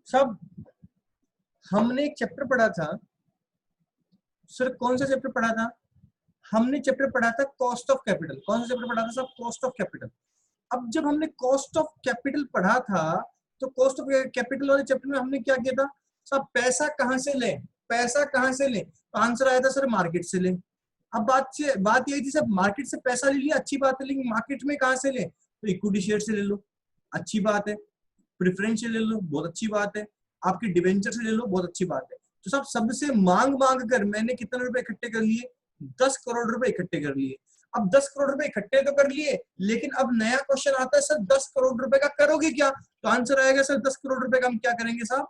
सब हमने एक चैप्टर पढ़ा था सर, कौन सा चैप्टर पढ़ा था? हमने चैप्टर पढ़ा था कॉस्ट ऑफ कैपिटल। कौन सा चैप्टर पढ़ा था सब? Cost of capital. अब जब हमने कॉस्ट ऑफ कैपिटल पढ़ा था तो कॉस्ट ऑफ कैपिटल वाले चैप्टर में हमने क्या किया था सब? पैसा कहां से लें, पैसा कहां से लें? तो आंसर आया था सर मार्केट से लें। अब बात यही थी सब, मार्केट से पैसा ले लिया, अच्छी बात है, लेकिन मार्केट में कहां से लें? तो इक्विटी शेयर से ले लो, अच्छी बात है। प्रेफरेंस से ले लो, बहुत अच्छी बात है। आपकी डिवेंचर से ले लो, बहुत अच्छी बात है। तो सब सबसे मांग मांग कर मैंने कितने रुपए इकट्ठे कर लिए? 10 करोड़ रुपए इकट्ठे कर लिए। अब 10 करोड़ रुपए इकट्ठे तो कर लिए, लेकिन अब नया क्वेश्चन आता है सर 10 करोड़ रुपए का करोगे क्या? तो आंसर आएगा सर 10 करोड़ रुपए का हम क्या करेंगे साहब?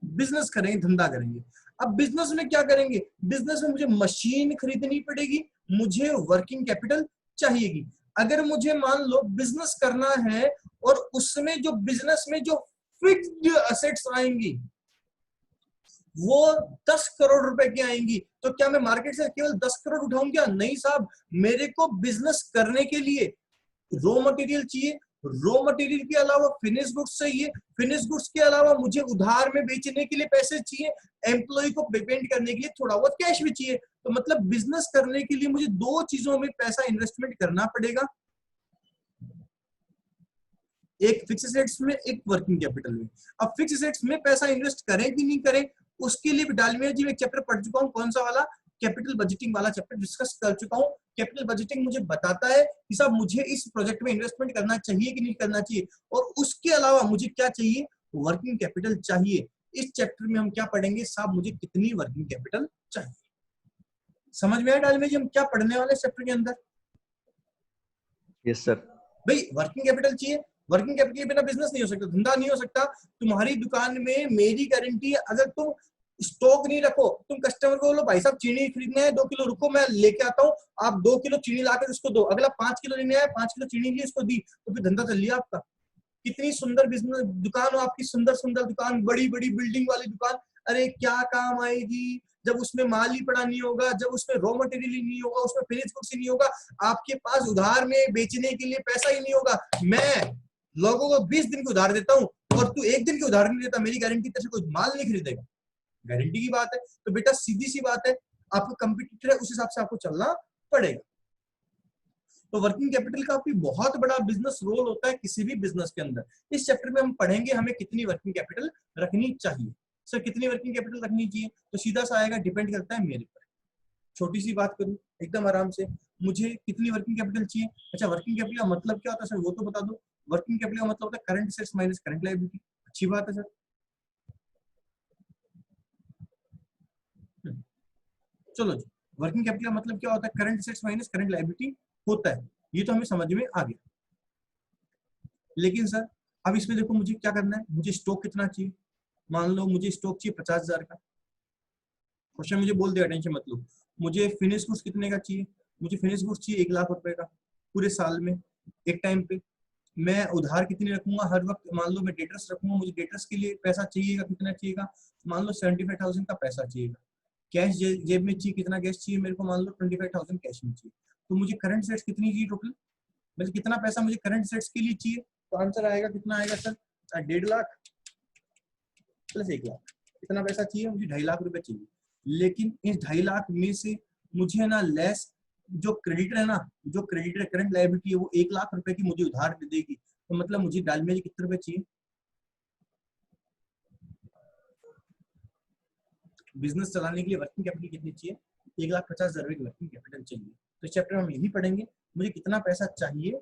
बिजनेस करेंगे, धंधा करेंगे। अब बिजनेस में क्या करेंगे? बिजनेस में मुझे मशीन खरीदनी पड़ेगी, मुझे वर्किंग कैपिटल चाहिएगी। अगर मुझे मान लो बिजनेस करना है और उसमें जो बिजनेस में जो फिक्स्ड असेट्स आएंगी वो 10 करोड़ रुपए की आएंगी, तो क्या मैं मार्केट से केवल 10 करोड़ उठाऊंगा? नहीं साहब, मेरे को बिजनेस करने के लिए रॉ मटेरियल चाहिए, रॉ मटेरियल के अलावा फिनिश गुड्स चाहिए, फिनिश गुड्स के अलावा मुझे उधार में बेचने के लिए पैसे चाहिए, एम्प्लॉय को पेमेंट करने के लिए थोड़ा बहुत कैश भी चाहिए। तो मतलब बिजनेस करने के लिए मुझे दो चीजों में पैसा इन्वेस्टमेंट करना पड़ेगा, एक फिक्स एसेट्स में, एक वर्किंग कैपिटल में। अब फिक्स एसेट्स में पैसा इन्वेस्ट करें कि नहीं करें, उसके लिए भी डालमिया जी एक चैप्टर पढ़ चुका हूं। कौन सा वाला? कैपिटल बजटिंग वाला चैप्टर डिस्कस कर चुका हूं। कैपिटल बजटिंग मुझे बताता है कि साहब मुझे इस प्रोजेक्ट में इन्वेस्टमेंट करना चाहिए कि नहीं करना चाहिए, और उसके अलावा मुझे क्या चाहिए? वर्किंग कैपिटल चाहिए। इस चैप्टर में हम क्या पढ़ेंगे साहब? मुझे कितनी वर्किंग कैपिटल चाहिए। समझ में आया डालमिया जी हम क्या पढ़ने वाले चैप्टर के अंदर? Yes sir. भाई वर्किंग कैपिटल चाहिए, वर्किंग कैपिटल के बिना बिजनेस नहीं हो सकता, धंधा नहीं हो सकता। तुम्हारी दुकान में मेरी गारंटी है, अगर तुम स्टॉक नहीं रखो, तुम कस्टमर को बोलो भाई साहब चीनी खरीदना है 2 किलो, रुको मैं लेके आता हूँ, आप 2 किलो चीनी लाकर उसको दो, अगला 5 किलो लेने आया, 5 किलो चीनी ली उसको दी, तो फिर धंधा चल लिया आपका। कितनी सुंदर बिजनेस दुकान हो आपकी, सुंदर सुंदर दुकान, बड़ी बड़ी बिल्डिंग वाली दुकान, अरे क्या काम आएगी जब उसमें माल ही पड़ा नहीं होगा, जब उसमें रॉ मटेरियल ही नहीं होगा, उसमें फिनिश गुड्स ही नहीं होगा, आपके पास उधार में बेचने के लिए पैसा ही नहीं होगा। मैं लोगों को 20 दिन की उधार देता हूँ और तू 1 दिन की उधार नहीं देता, मेरी गारंटी तेरे से कोई माल नहीं खरीदेगा। गारंटी की बात है। तो बेटा सीधी सी बात है, आपको कंपटीटर है उस हिसाब से आपको चलना पड़ेगा। तो वर्किंग कैपिटल का भी बहुत बड़ा बिजनेस रोल होता है किसी भी बिजनेस के अंदर। इस चैप्टर में हम पढ़ेंगे हमें कितनी वर्किंग कैपिटल रखनी चाहिए। सर कितनी वर्किंग कैपिटल रखनी चाहिए? तो सीधा सा आएगा, डिपेंड करता है मेरे पर। छोटी सी बात करूं एकदम आराम से, मुझे कितनी वर्किंग कैपिटल चाहिए? अच्छा वर्किंग कैपिटल का मतलब क्या होता है सर वो तो बता दो। वर्किंग कैपिटल का मतलब होता है current assets minus current liability. अच्छी बात है सर। चलो जी, वर्किंग कैपिटल का मतलब क्या होता है? Current assets minus current liability होता है, ये तो हमें समझ में आ गया। लेकिन सर अब इसमें देखो मुझे क्या करना है, मुझे स्टॉक कितना चाहिए? मान लो मुझे स्टॉक चाहिए 50,000 का, क्वेश्चन मुझे बोल दिया टेंशन मत लो। मुझे फिनिश गुड्स कितने का चाहिए? मुझे फिनिश गुड्स चाहिए 1 लाख रुपए का पूरे साल में, एक टाइम पे। मैं उधार कितने रखूंगा हर वक्त? मान लो मैं डेटर्स रखूंगा, मुझे डेटर्स के लिए पैसा चाहिएगा, कितना चाहिएगा? मान लो 75,000 का पैसा चाहिएगा। कैश जेब में चाहिए, कितना कैश चाहिए मेरे को? मान लो 25,000 कैश में चाहिए। तो मुझे करंट सेट्स कितनी चाहिए टोटल? मतलब कितना पैसा मुझे करंट सेट्स के लिए चाहिए? तो आंसर आएगा कितना आएगा सर? 1.5 लाख प्लस 1 लाख। कितना पैसा चाहिए मुझे? 2.5 लाख रुपए चाहिए। लेकिन इस 2.5 लाख में से मुझे ना लेस, जो क्रेडिटर है ना, जो क्रेडिटर करंट लायबिलिटी है वो 1 लाख रुपए की मुझे उधार दे देगी। तो मतलब मुझे डालमिया जी कितने रुपए चाहिए? बिजनेस चलाने के लिए वर्किंग कैपिटल कितनी चाहिए? 1,50,000 रुपए की वर्किंग कैपिटल चाहिए। तो इस चैप्टर में हम यही पढ़ेंगे, मुझे कितना पैसा चाहिए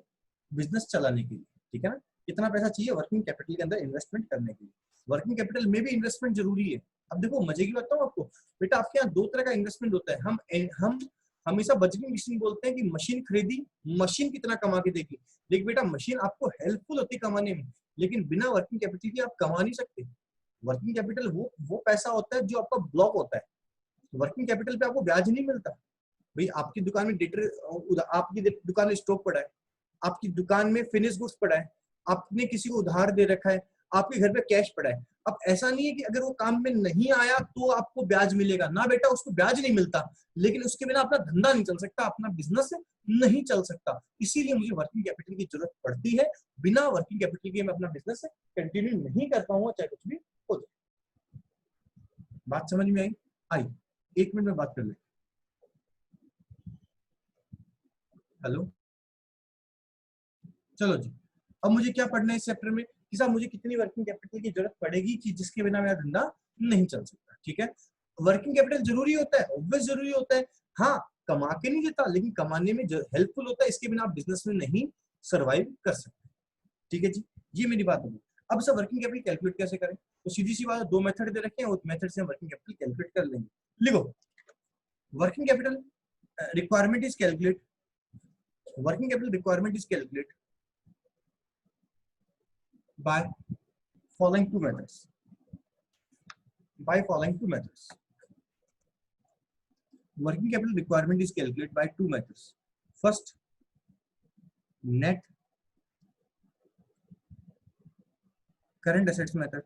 बिजनेस चलाने के लिए, ठीक है ना? कितना पैसा चाहिए वर्किंग कैपिटल के अंदर इन्वेस्टमेंट करने के लिए। वर्किंग कैपिटल में भी इन्वेस्टमेंट जरूरी है। अब देखो मजे की बात बताऊं आपको, बेटा आपके यहाँ 2 तरह का इन्वेस्टमेंट होता है। हम हमेशा बजटिंग मशीन बोलते हैं कि मशीन खरीदी, मशीन कितना कमा के देगी। देख बेटा मशीन आपको हेल्पफुल होती है कमाने में, लेकिन बिना वर्किंग कैपिटल के आप कमा नहीं सकते। वर्किंग कैपिटल वो पैसा होता है जो आपका ब्लॉक होता है। वर्किंग कैपिटल पे आपको ब्याज नहीं मिलता। भाई आपकी दुकान में डेटर, आपकी दुकान में स्टॉक पड़ा है, आपकी दुकान में फिनिश गुड्स पड़ा है, आपने किसी को उधार दे रखा है, आपके घर पे कैश पड़ा है। अब ऐसा नहीं है कि अगर वो काम में नहीं आया तो आपको ब्याज मिलेगा, ना बेटा, उसको ब्याज नहीं मिलता, लेकिन उसके बिना अपना धंधा नहीं चल सकता, अपना बिजनेस नहीं चल सकता। इसीलिए मुझे वर्किंग कैपिटल की जरूरत पड़ती है। बिना वर्किंग कैपिटल के मैं अपना बिजनेस कंटिन्यू नहीं कर पाऊंगा, चाहे कुछ भी हो जाए। बात समझ में आई? आई, 1 मिनट में बात कर ले। हेलो, चलो जी, अब मुझे क्या पढ़ना है इस चैप्टर में कि साहब मुझे कितनी वर्किंग कैपिटल की जरूरत पड़ेगी कि जिसके बिना मेरा धंधा नहीं चल सकता। ठीक है, वर्किंग कैपिटल जरूरी होता है, ऑब्वियस जरूरी होता है। हाँ, कमा के नहीं देता, लेकिन कमाने में हेल्पफुल होता है। इसके बिना आप बिजनेस में नहीं सर्वाइव कर सकते। ठीक है जी, ये मेरी बात होगी। अब सर वर्किंग कैपिटल कैलकुलेट कैसे करें? तो सीधी सी बात है, 2 मेथड दे रखे हैं, उस मेथड से हम वर्किंग कैपिटल कैलकुलेट कर लेंगे। लिखो, working capital requirement is calculate, working capital requirement is calculate by following two methods. By following two methods. Working capital requirement is calculated by two methods. First, net current assets method.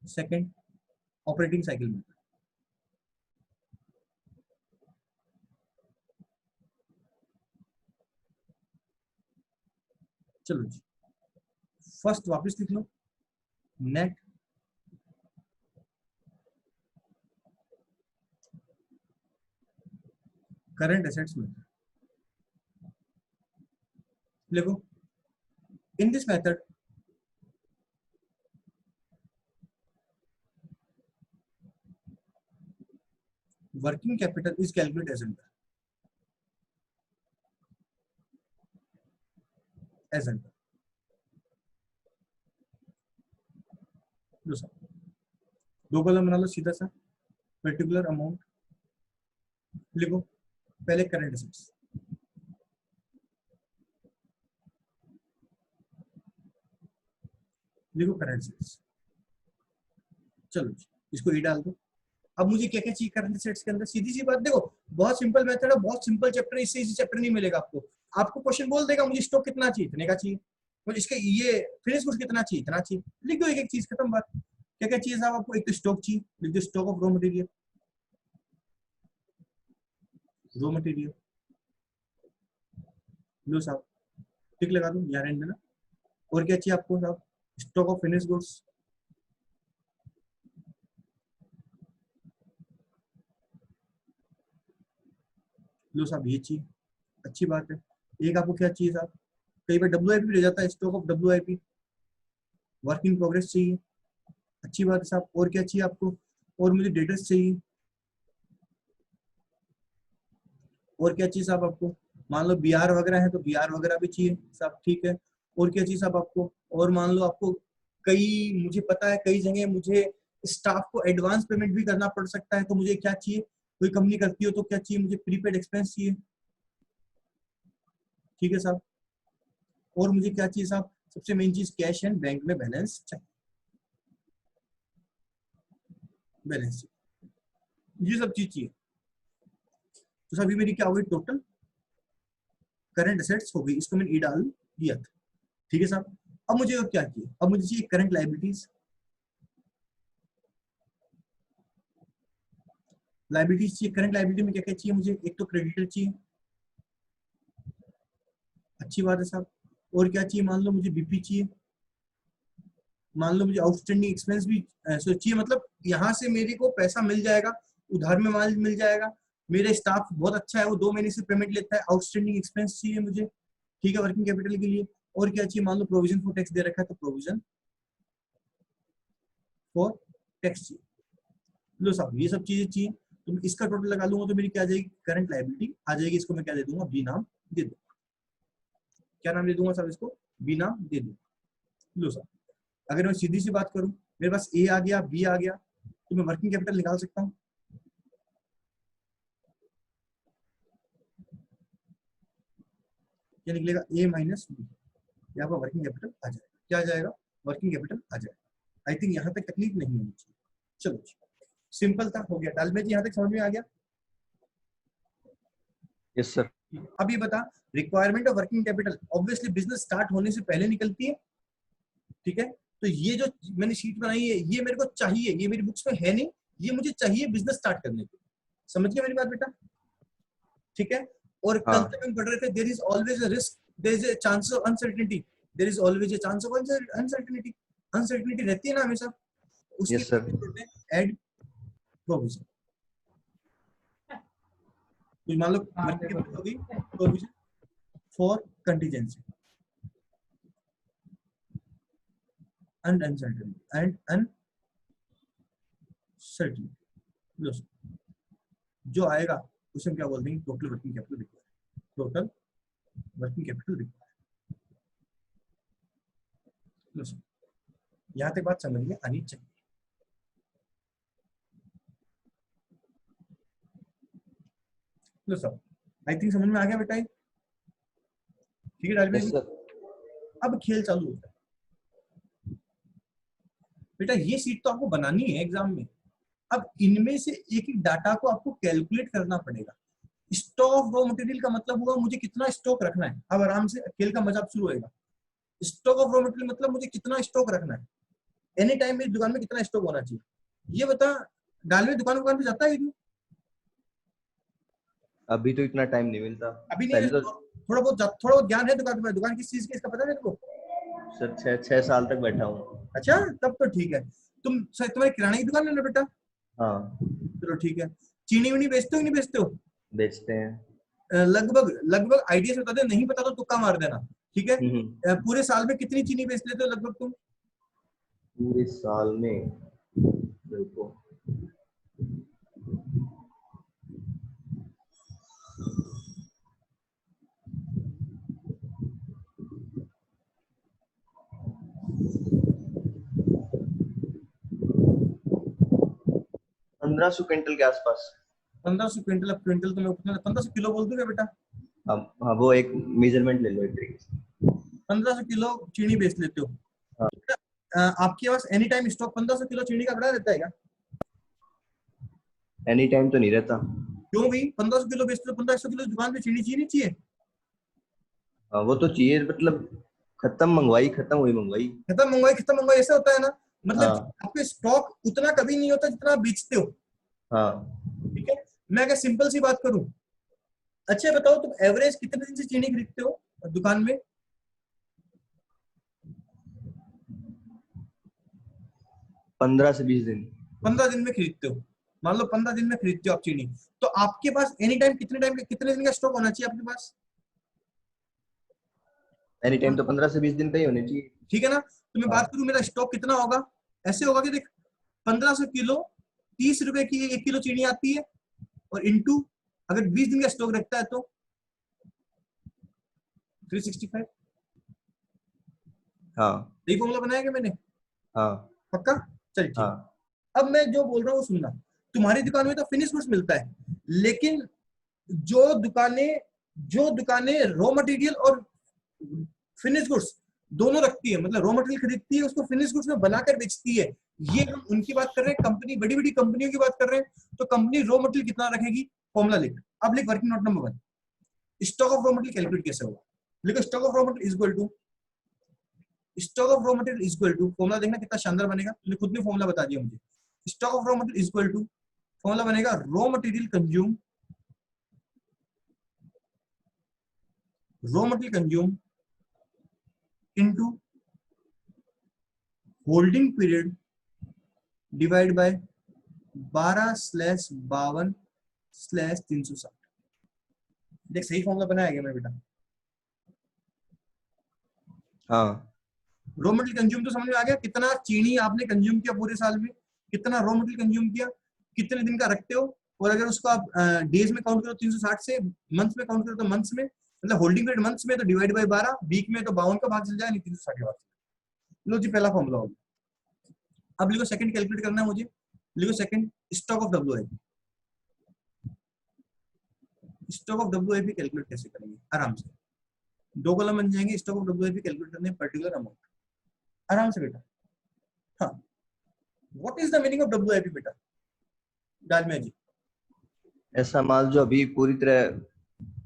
Second, operating cycle method. चलो जी, first वापस लिख लो, net current assets method. लिखो, in this method working capital is calculated as under low sir, दो column बना लो सीधा सा, particular amount लिखो, पहले करंट एसेट्स, लिखो करंट एसेट्स। चलो जी, इसको ई डाल दो। अब मुझे क्या क्या चाहिए करंट एसेट्स के अंदर? सीधी सी बात, देखो बहुत सिंपल मेथड है, बहुत सिंपल चैप्टर है, इससे इजी चैप्टर नहीं मिलेगा आपको। आपको क्वेश्चन बोल देगा मुझे स्टॉक कितना चाहिए, इतने का चाहिए, मुझे इसके ये फिनिश गुड्स कितना चाहिए, इतना चाहिए, लिख दो एक एक चीज, खत्म बात। क्या क्या चाहिए साहब आपको? एक तो स्टॉक चाहिए, लिख दो stock of raw material, raw material लो साहब, टिक लगा दो यार एंड में ना। और क्या चाहिए आपको साहब? स्टॉक ऑफ फिनिश गुड्स, लो साहब ये चाहिए, अच्छी बात है। एक आपको क्या चाहिए साहब? कई बार WIP भी रह जाता है, stock of WIP, work in progress चाहिए, अच्छी बात है साहब। और क्या चाहिए आपको? और मुझे डेटर्स चाहिए, और क्या चाहिए साहब आपको? मान लो BR वगैरह है तो BR वगैरह भी चाहिए साहब, ठीक है। और क्या चाहिए साहब आपको? और मान लो आपको मुझे पता है कई जगह मुझे स्टाफ को एडवांस पेमेंट भी करना पड़ सकता है, तो मुझे क्या चाहिए? कोई कंपनी करती हो तो क्या चाहिए? मुझे प्रीपेड एक्सपेंस चाहिए, ठीक है साहब। और मुझे क्या चाहिए साहब? सबसे मेन चीज कैश एंड बैंक में बैलेंस चाहिए, बैलेंस चाहिए, ये सब चीज चाहिए। तो सभी मेरी क्या हो गई? टोटल करंट एसेट्स हो गई, इसको मैंने ई डाल दिया था, ठीक है साहब। अब मुझे क्या चाहिए? अब मुझे चाहिए करंट लायबिलिटीज, लायबिलिटीज चाहिए। करंट लायबिलिटी में क्या क्या चाहिए मुझे? एक तो क्रेडिटर चाहिए, अच्छी बात है साहब। और क्या चाहिए? मान लो मुझे BP चाहिए, मान लो मुझे आउटस्टैंडिंग एक्सपेंस भी चाहिए, मतलब यहाँ से मेरे को पैसा मिल जाएगा, उधार में माल मिल जाएगा, मेरे स्टाफ बहुत अच्छा है, वो 2 महीने से पेमेंट लेता है, आउटस्टैंडिंग एक्सपेंस चाहिए मुझे, ठीक है, वर्किंग कैपिटल के लिए। और क्या चाहिए? मान लो प्रोविजन फॉर टैक्स दे रखा है, तो प्रोविजन फॉर टैक्स चाहिए, लो साहब ये सब चीजें चाहिए। तो मैं इसका टोटल लगा लूंगा तो मेरी क्या आ जाएगी? करंट लायबिलिटी आ जाएगी। इसको मैं क्या दे दूंगा? B नाम दे दूंगा। क्या नाम दे दूंगा साहब? इसको B नाम दे दूंगा, लो साहब। अगर मैं सीधी सी बात करूं, मेरे पास A आ गया, B आ गया, तो मैं वर्किंग कैपिटल निकाल सकता हूं। क्या निकलेगा? A माइनस B, यहाँ पर वर्किंग कैपिटल आ जाएगा। क्या आ जाएगा? वर्किंग कैपिटल आ जाएगा। आई थिंक यहाँ तक तकलीफ नहीं होनी चाहिए। चलो जी, सिंपल था, हो गया। डालमेज यहाँ तक समझ में आ गया? Yes sir. अब ये बता, requirement of working capital obviously business start होने से पहले निकलती है, ठीक है। तो ये जो मैंने शीट बनाई है, ये मेरे को चाहिए, ये मेरी बुक्स में है नहीं, ये मुझे चाहिए बिजनेस स्टार्ट करने के लिए। समझ गया मेरी बात बेटा? ठीक है। और कल हाँ। तक हम पढ़ रहे थे, there is always a risk, there is a chance of uncertainty, there is always a chance of uncertainty, uncertainty रहती है ना हमेशा, उसके यस सर। लिए ऐड प्रोविजन। तो मान लो वर्किंग कैपिटल होगी provision for contingency and uncertainty and uncertainty, जो आएगा उसे हम क्या बोल देंगे, total working capital required, total working capital required. यहां तक बात समझ में आनी चाहिए। लो सर, आई थिंक समझ में आ गया बेटा ये? ठीक है डालबे यस जी। सर। अब खेल चालू होता है बेटा, ये सीट तो आपको बनानी है एग्जाम में। अब इनमें से एक एक डाटा को आपको कैलकुलेट करना पड़ेगा। स्टॉक ऑफ रॉ मटेरियल का मतलब हुआ मुझे कितना स्टॉक रखना है। अब आराम से खेल का मजा शुरू होएगा। स्टॉक ऑफ रॉ मटेरियल मतलब मुझे कितना स्टॉक रखना है, एनी टाइम मेरी दुकान में कितना स्टॉक होना चाहिए। ये बता, डालवे दुकान पे जाता है? अभी तो इतना टाइम नहीं मिलता। अभी नहीं, पहले तो थोड़ा बहुत ज्ञान है दुकान पे, दुकान किस चीज की इसका पता है तेरे को? सर 6 साल तक बैठा हूँ। अच्छा, तब तो ठीक है। तुम्हारी किराने की दुकान है ना बेटा? हाँ। चलो ठीक है। चीनी वीनी बेचते हो कि नहीं बेचते हो? बेचते हैं। लगभग लगभग आइडिया से बता दे, नहीं पता तो तुक्का मार देना, ठीक है। हम्म। पूरे साल में कितनी चीनी बेच लेते हो लगभग तुम? पूरे साल में देखो 1500 क्विंटल के आसपास। 1500 क्विंटल। अब क्विंटल तो मैं 1500 किलो बोल दूंगा बेटा। अब हाँ, वो एक मेजरमेंट ले लो एक तरीके से। 1500 किलो चीनी बेच लेते हो। हाँ। आपके पास एनी टाइम स्टॉक 1500 किलो चीनी का बड़ा रहता है क्या? एनी टाइम तो नहीं रहता। क्यों भाई? 1500 किलो बेचते हो, 1500 किलो दुकान पे चीनी चाहिए, चाहिए? हाँ, वो तो चाहिए, मतलब खत्म मंगवाई, खत्म हुई मंगवाई। खत्म मंगवाई ऐसा होता है ना। मतलब हाँ। आपके स्टॉक उतना कभी नहीं होता जितना आप बेचते हो, हाँ। ठीक है। मैं अगर सिंपल सी बात करूं, अच्छा बताओ तुम एवरेज कितने दिन से चीनी खरीदते हो दुकान में? 15 से 20 दिन। 15 दिन में खरीदते हो। मान लो 15 दिन में खरीदते हो आप चीनी, तो आपके पास एनी टाइम कितने दिन का स्टॉक होना चाहिए आपके पास? एनी टाइम तो 15 से 20 दिन का ही होने चाहिए। ठीक है ना। तो मैं हाँ। बात करूं मेरा स्टॉक कितना होगा, ऐसे होगा कि देख, 1500 किलो 30 रुपए की 1 किलो चीनी आती है, और इंटू अगर 20 दिन का स्टॉक रखता है तो 365। हाँ। यही फॉर्मूला बनाया क्या मैंने? हाँ। पक्का? चल ठीक। हाँ। अब मैं जो बोल रहा हूँ सुनना। तुम्हारी दुकान में तो फिनिश गुड्स मिलता है, लेकिन जो दुकानें रॉ मटेरियल और फिनिश गुड्स दोनों रखती है, मतलब रॉ मटेरियल खरीदती है, उसको फिनिश गुड्स में बनाकर बेचती है, ये हम उनकी बात कर रहे हैं, कंपनी, बड़ी बड़ी कंपनियों की बात कर रहे हैं। तो कंपनी रॉ मटेरियल कितना रखेगी, फॉर्मूला लिख। अब लिख working note number 1, stock of raw material calculate कैसे होगा। लिखो stock of raw material is equal to, stock of raw material is equal to, formula देखना कितना शानदार बनेगा, तुमने खुद ने फॉर्मूला बता दिया मुझे। Stock of raw material is equal to, formula बनेगा raw material consume, raw material consume into holding period divide by 12/52/360। देख सही फॉर्मूला बनाया गया मेरा बेटा। हाँ। रॉ मटेरियल कंज्यूम तो समझ में आ गया, कितना चीनी आपने कंज्यूम किया पूरे साल में, कितना रॉ मटेरियल कंज्यूम किया, कितने दिन का रखते हो, और अगर उसको आप डेज में काउंट करो 360 से, मंथ्स में काउंट करो तो मंथ्स में, मतलब होल्डिंग पीरियड मंथ्स में तो डिवाइड बाय 12, वीक में तो 52 का भाग चल जाए, नहीं 360 का भाग। लो जी पहला फॉर्मूला हो गया। अब लिखो सेकंड कैलकुलेट करना है मुझे। लिखो second, stock of WIP. Stock of WIP calculate कैसे करेंगे, आराम से 2 कॉलम बन जाएंगे। स्टॉक ऑफ डब्ल्यूआईपी कैलकुलेट करने पर्टिकुलर अमाउंट, आराम से बेटा। हाँ, what is the meaning of WIP बेटा, डालमिया जी? ऐसा माल जो अभी पूरी तरह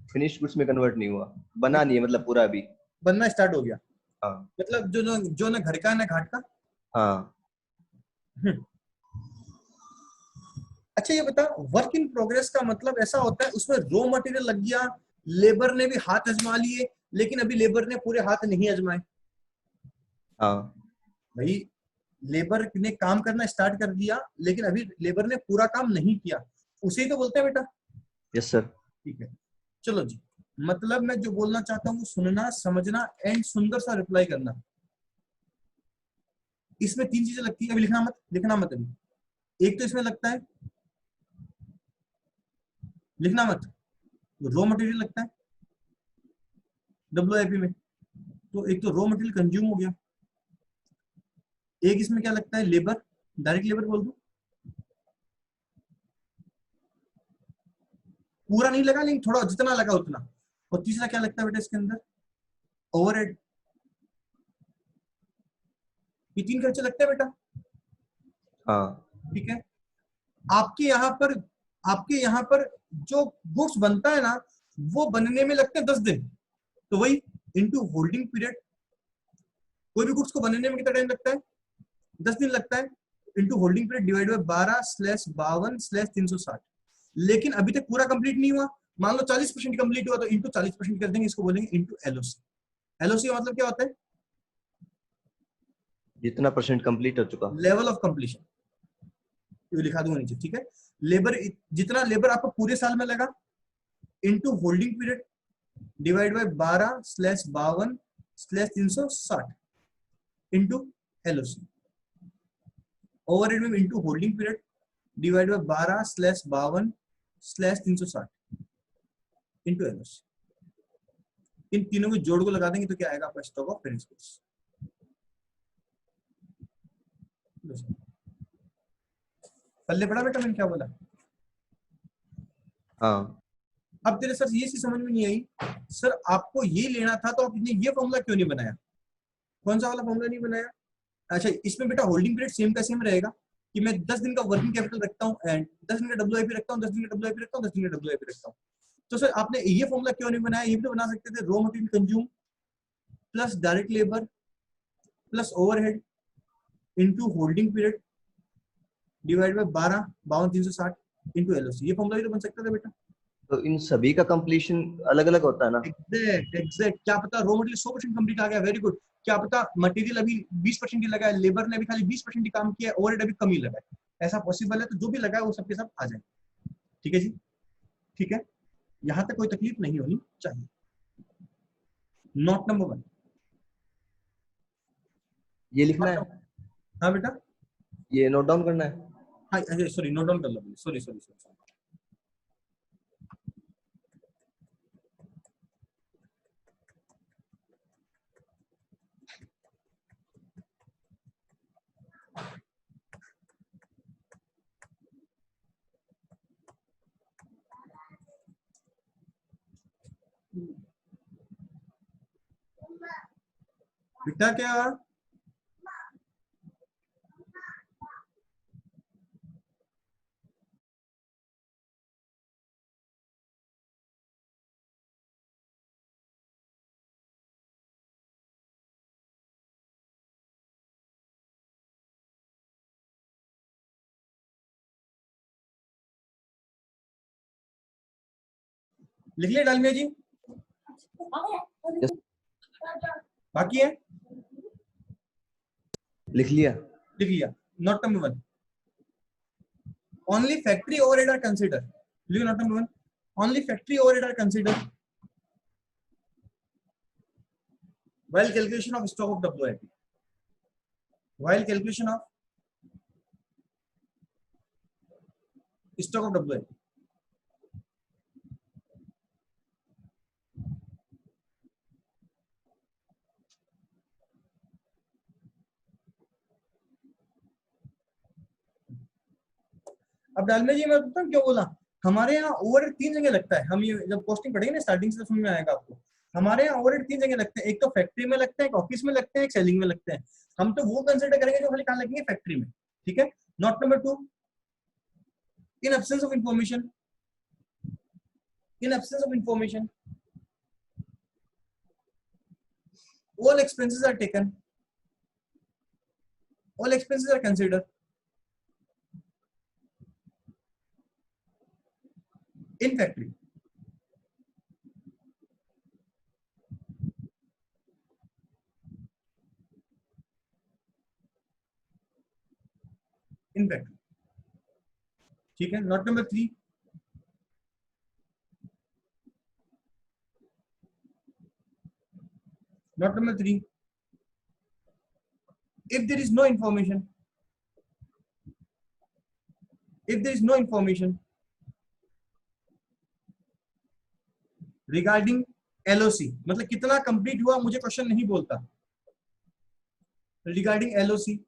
फिनिश गुड्स में कन्वर्ट नहीं हुआ, बना नहीं है मतलब पूरा अभी। बनना स्टार्ट हो गया, हाँ मतलब जो ना घर का ना घाट का। हाँ। हम्म। अच्छा ये बता, वर्क इन प्रोग्रेस का मतलब ऐसा होता है उसमें रॉ मटेरियल लग गया, लेबर ने भी हाथ आजमा लिए, लेकिन अभी लेबर ने पूरे हाथ नहीं आजमाए। हाँ भाई लेबर ने काम करना स्टार्ट कर दिया, लेकिन अभी लेबर ने पूरा काम नहीं किया, उसे ही तो बोलते हैं बेटा। Yes sir. ठीक है, चलो जी, मतलब मैं जो बोलना चाहता हूँ सुनना समझना एंड सुंदर सा रिप्लाई करना। इसमें 3 चीजें लगती है, अभी लिखना मत अभी। एक तो इसमें लगता है, लिखना मत, रॉ मटेरियल लगता है डब्ल्यूआईपी में, तो एक तो रॉ मटेरियल कंज्यूम हो गया। एक इसमें क्या लगता है, लेबर, डायरेक्ट लेबर बोल दो, पूरा नहीं लगा लेकिन थोड़ा जितना लगा उतना। और तीसरा क्या लगता है बेटा इसके अंदर, ओवरहेड। ये 3 खर्चे लगते हैं बेटा। हाँ ठीक है, आपके यहाँ पर आपके यहाँ पर जो गुड्स बनता है ना, वो बनने में लगते हैं 10 दिन, तो वही इनटू होल्डिंग पीरियड। कोई भी गुड्स को बनने में कितना टाइम लगता है, 10 दिन लगता है, into holding period divide by 12/52/360। लेकिन अभी तक पूरा कंप्लीट नहीं हुआ, मान लो 40% कंप्लीट हुआ, तो इंटू 40% कर देंगे, इसको बोलेंगे इंटू एलओसी। एलओसी मतलब क्या होता है, जितना परसेंट कंप्लीट हो चुका। लेवल ऑफ कंप्लीशन, ये लिखा दूंगा नीचे। ठीक है, लेबर, जितना लेबर आपको पूरे साल में लगा, into holding period divide by 12/52/360 into LOC. Overhead में into holding period divide by 12/52/360 into LOC. इन तीनों के जोड़ को लगा देंगे तो क्या आएगा आपका स्टॉक ऑफ फिनिश गुड्स। पल्ले पड़ा बेटा मैंने क्या बोला। हाँ अब तेरे सर ये चीज समझ में नहीं आई, सर आपको ये लेना था तो आपने ये फॉर्मूला क्यों नहीं बनाया, कौन सा वाला फॉर्मूला नहीं बनाया। अच्छा, इसमें बेटा होल्डिंग पीरियड सेम का सेम रहेगा कि मैं 10 दिन का वर्किंग कैपिटल रखता हूँ एंड 10 दिन का डब्ल्यूआईपी रखता हूँ, 10 दिन का डब्ल्यूआईपी रखता हूँ, 10 दिन का डब्ल्यूआईपी रखता हूँ। तो सर आपने ये फॉर्मूला क्यों नहीं बनाया, ये भी तो बना सकते थे, raw material consume plus direct labour plus overhead into holding period divide by 12/52/360 into LOC. ये फॉर्मूला भी तो बन सकता था बेटा। तो इन सभी का कंप्लीशन अलग अलग होता है ना। एग्जैक्ट क्या पता रॉ मटेरियल 100% कंप्लीट आ गया, वेरी गुड। क्या पता मटेरियल अभी 20% ही लगा है, लेबर ने अभी खाली 20% ही काम किया है, ओवरहेड अभी कम ही लगा है, ऐसा पॉसिबल है। तो जो भी लगा है वो सबके सब आ जाए। ठीक है जी, ठीक है, यहां तक कोई तकलीफ नहीं होनी चाहिए। नोट नंबर 1, ये लिखना है, हाँ बेटा, ये नोट डाउन करना है। हाँ सॉरी नोट डाउन कर लो, सॉरी सॉरी सॉरी। बेटा क्या, लिख लिया डालमिया जी, Yes, बाकी है, लिख लिया। लिख लिया। Note number 1, only factory overhead are considered. लिखो note number 1, only factory overhead are considered while calculation of stock of WIP. While calculation of stock of WIP. अब डालने जी मैं बताऊं क्यों बोला, हमारे यहाँ ओवरहेड 3 जगह लगता है। हम ये जब कॉस्टिंग पढ़ेंगे ना स्टार्टिंग से, तो समझ में आएगा आपको। हमारे यहाँ ओवरहेड 3 जगह लगते हैं, एक तो फैक्ट्री में लगते हैं, एक ऑफिस में लगते हैं, एक सेलिंग में लगते हैं। हम तो वो कंसिडर करेंगे जो खाली कहाँ लगेंगे, फैक्ट्री में। ठीक है, note number 2, in absence of information, In absence of information, all expenses are taken, all expenses are considered. In factory, in factory, ठीक है. Not number 3. Not number 3. If there is no information, if there is no information regarding LOC, मतलब कितना complete हुआ मुझे question नहीं बोलता. Regarding LOC,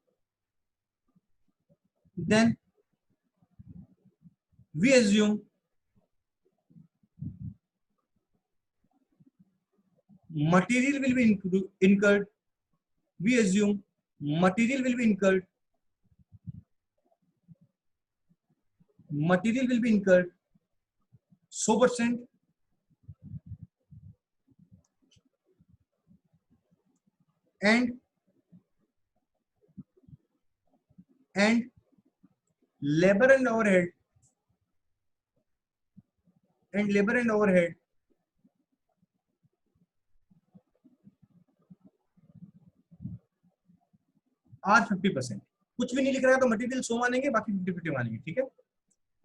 then we assume material will be incurred. We assume material will be incurred. Material will be incurred 100%. And labor and overhead are 50%. कुछ भी नहीं लिख रहा है तो मटेरियल 100 मानेंगे, बाकी 50-50 मानेंगे. ठीक है.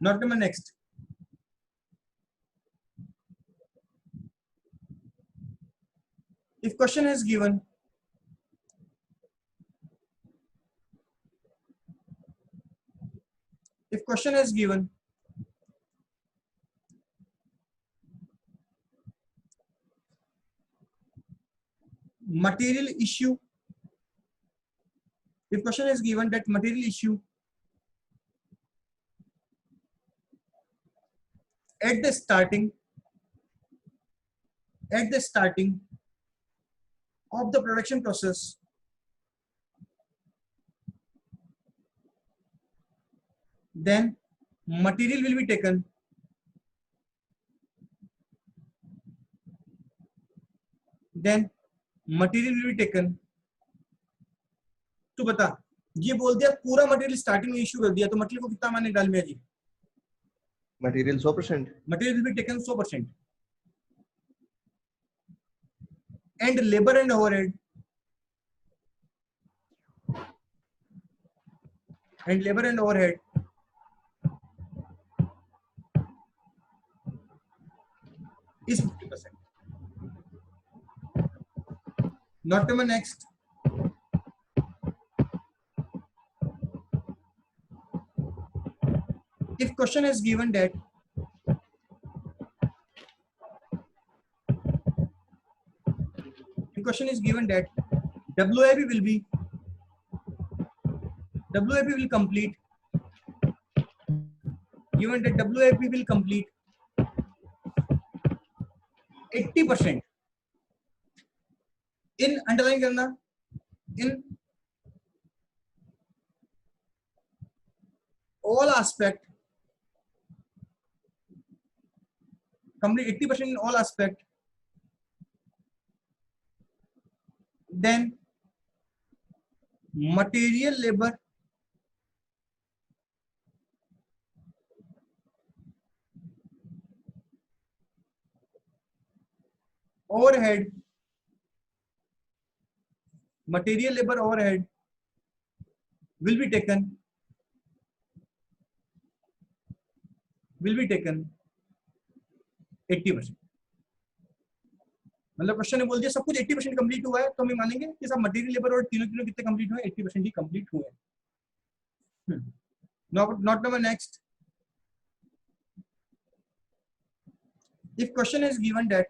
Not number next. If question is given, material issue, if question is given that material issue at the starting of the production process, then material will be taken. तो बता, ये बोल दिया पूरा मटेरियल स्टार्टिंग में इश्यू कर दिया, तो मटेरियल को कितना माने डाल में जी? Material 100%. Material will be taken 100%. And labour and overhead is 50%. Not number next. If question is given that WIP will complete, given that WIP will complete 80% in, underline करना, in all aspect, complete 80% in all aspect, then material, labor overhead will be taken 80%. मतलब question ने बोल दिया सब कुछ 80% complete हुआ है, तो हम मानेंगे कि सब मटेरियल, लेबर और तीनों कितने कंप्लीट हुए? 80% ही कंप्लीट हुए. Not number next. If question is given that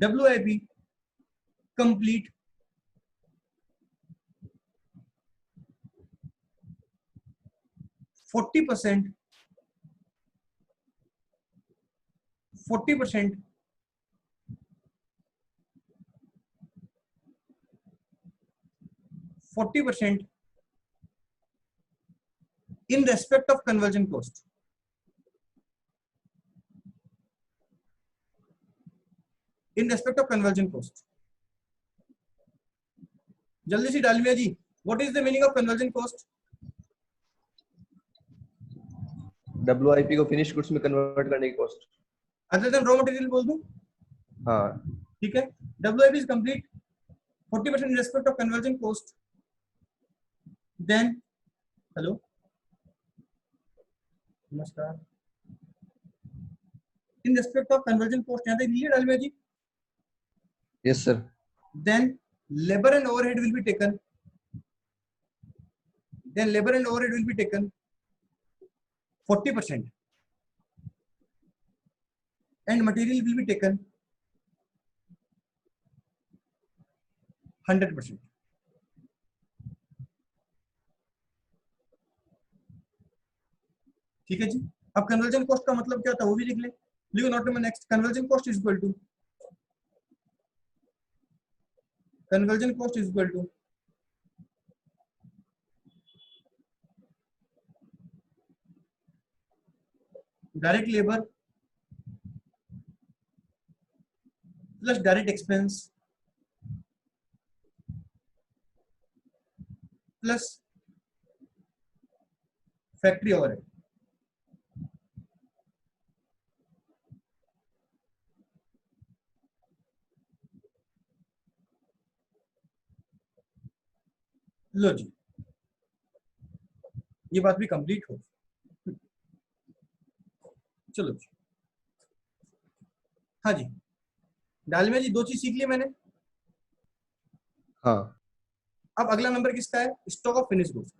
WIP complete 40%, 40%, 40% in respect of conversion cost. In respect of conversion cost. जल्दी से डालमिया जी, what is the meaning of conversion cost? WIP को finish goods में convert करने की cost. Other than raw material बोल दूं? हाँ ठीक है। WIP is complete, 40% in respect of conversion cost. Then, hello, नमस्कार, in respect of conversion cost यहाँ तक लिया Dalmia ji? Yes sir. Then labor and overhead will be taken. Then labor and overhead will be taken 40%, and material will be taken 100%. ठीक है जी। अब conversion cost का मतलब क्या था वो भी लिख ले। लिखो note number next, conversion cost is equal to, conversion cost is equal to direct labour plus direct expense plus factory overhead. लो जी, ये बात भी कंप्लीट हो। चलो जी, हाँ जी, डालमिया जी 2 चीज सीख ली मैंने। हाँ अब अगला नंबर किसका है? Stock of finish goods.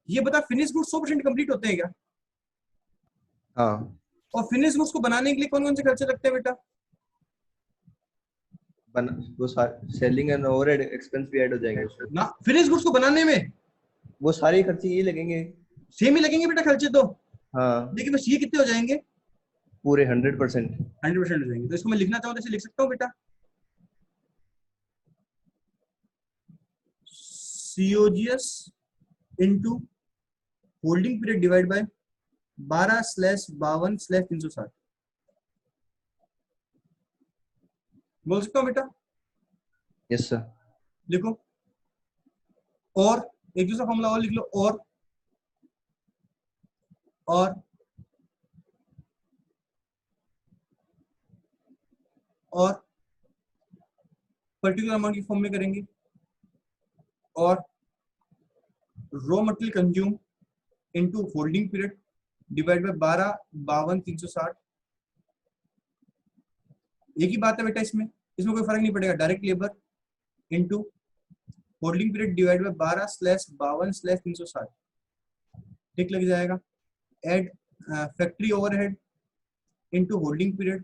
ये बता, फिनिश गुड्स 100% कंप्लीट होते हैं क्या? हाँ। और फिनिश गुड्स को बनाने के लिए कौन कौन से खर्चे लगते हैं बेटा? वो सेलिंग एंड ओवरहेड एक्सपेंस भी ऐड हो जाएंगे उसमें ना, फिनिश गुड्स को बनाने में वो सारे खर्चे ये लगेंगे। सेम ही लगेंगे बेटा खर्चे तो। हाँ लेकिन बस ये कितने हो जाएंगे? पूरे 100%। 100% हो जाएंगे। तो इसको मैं लिखना चाहूँ तो ऐसे लिख सकता हूँ बेटा, COGS into holding period divide by 12/52/360। बोल सकता हूँ बेटा? Yes sir. लिखो, और एक दूसरा फॉर्मूला और लिख लो, और पर्टिकुलर अमाउंट की फॉर्म में करेंगे, और raw material consume into holding period divide by 12/52/360। एक ही बात है बेटा, इसमें कोई फर्क नहीं पड़ेगा। Direct labour into holding period divide by 12/52/360 ठीक लग जाएगा। Add factory overhead into holding period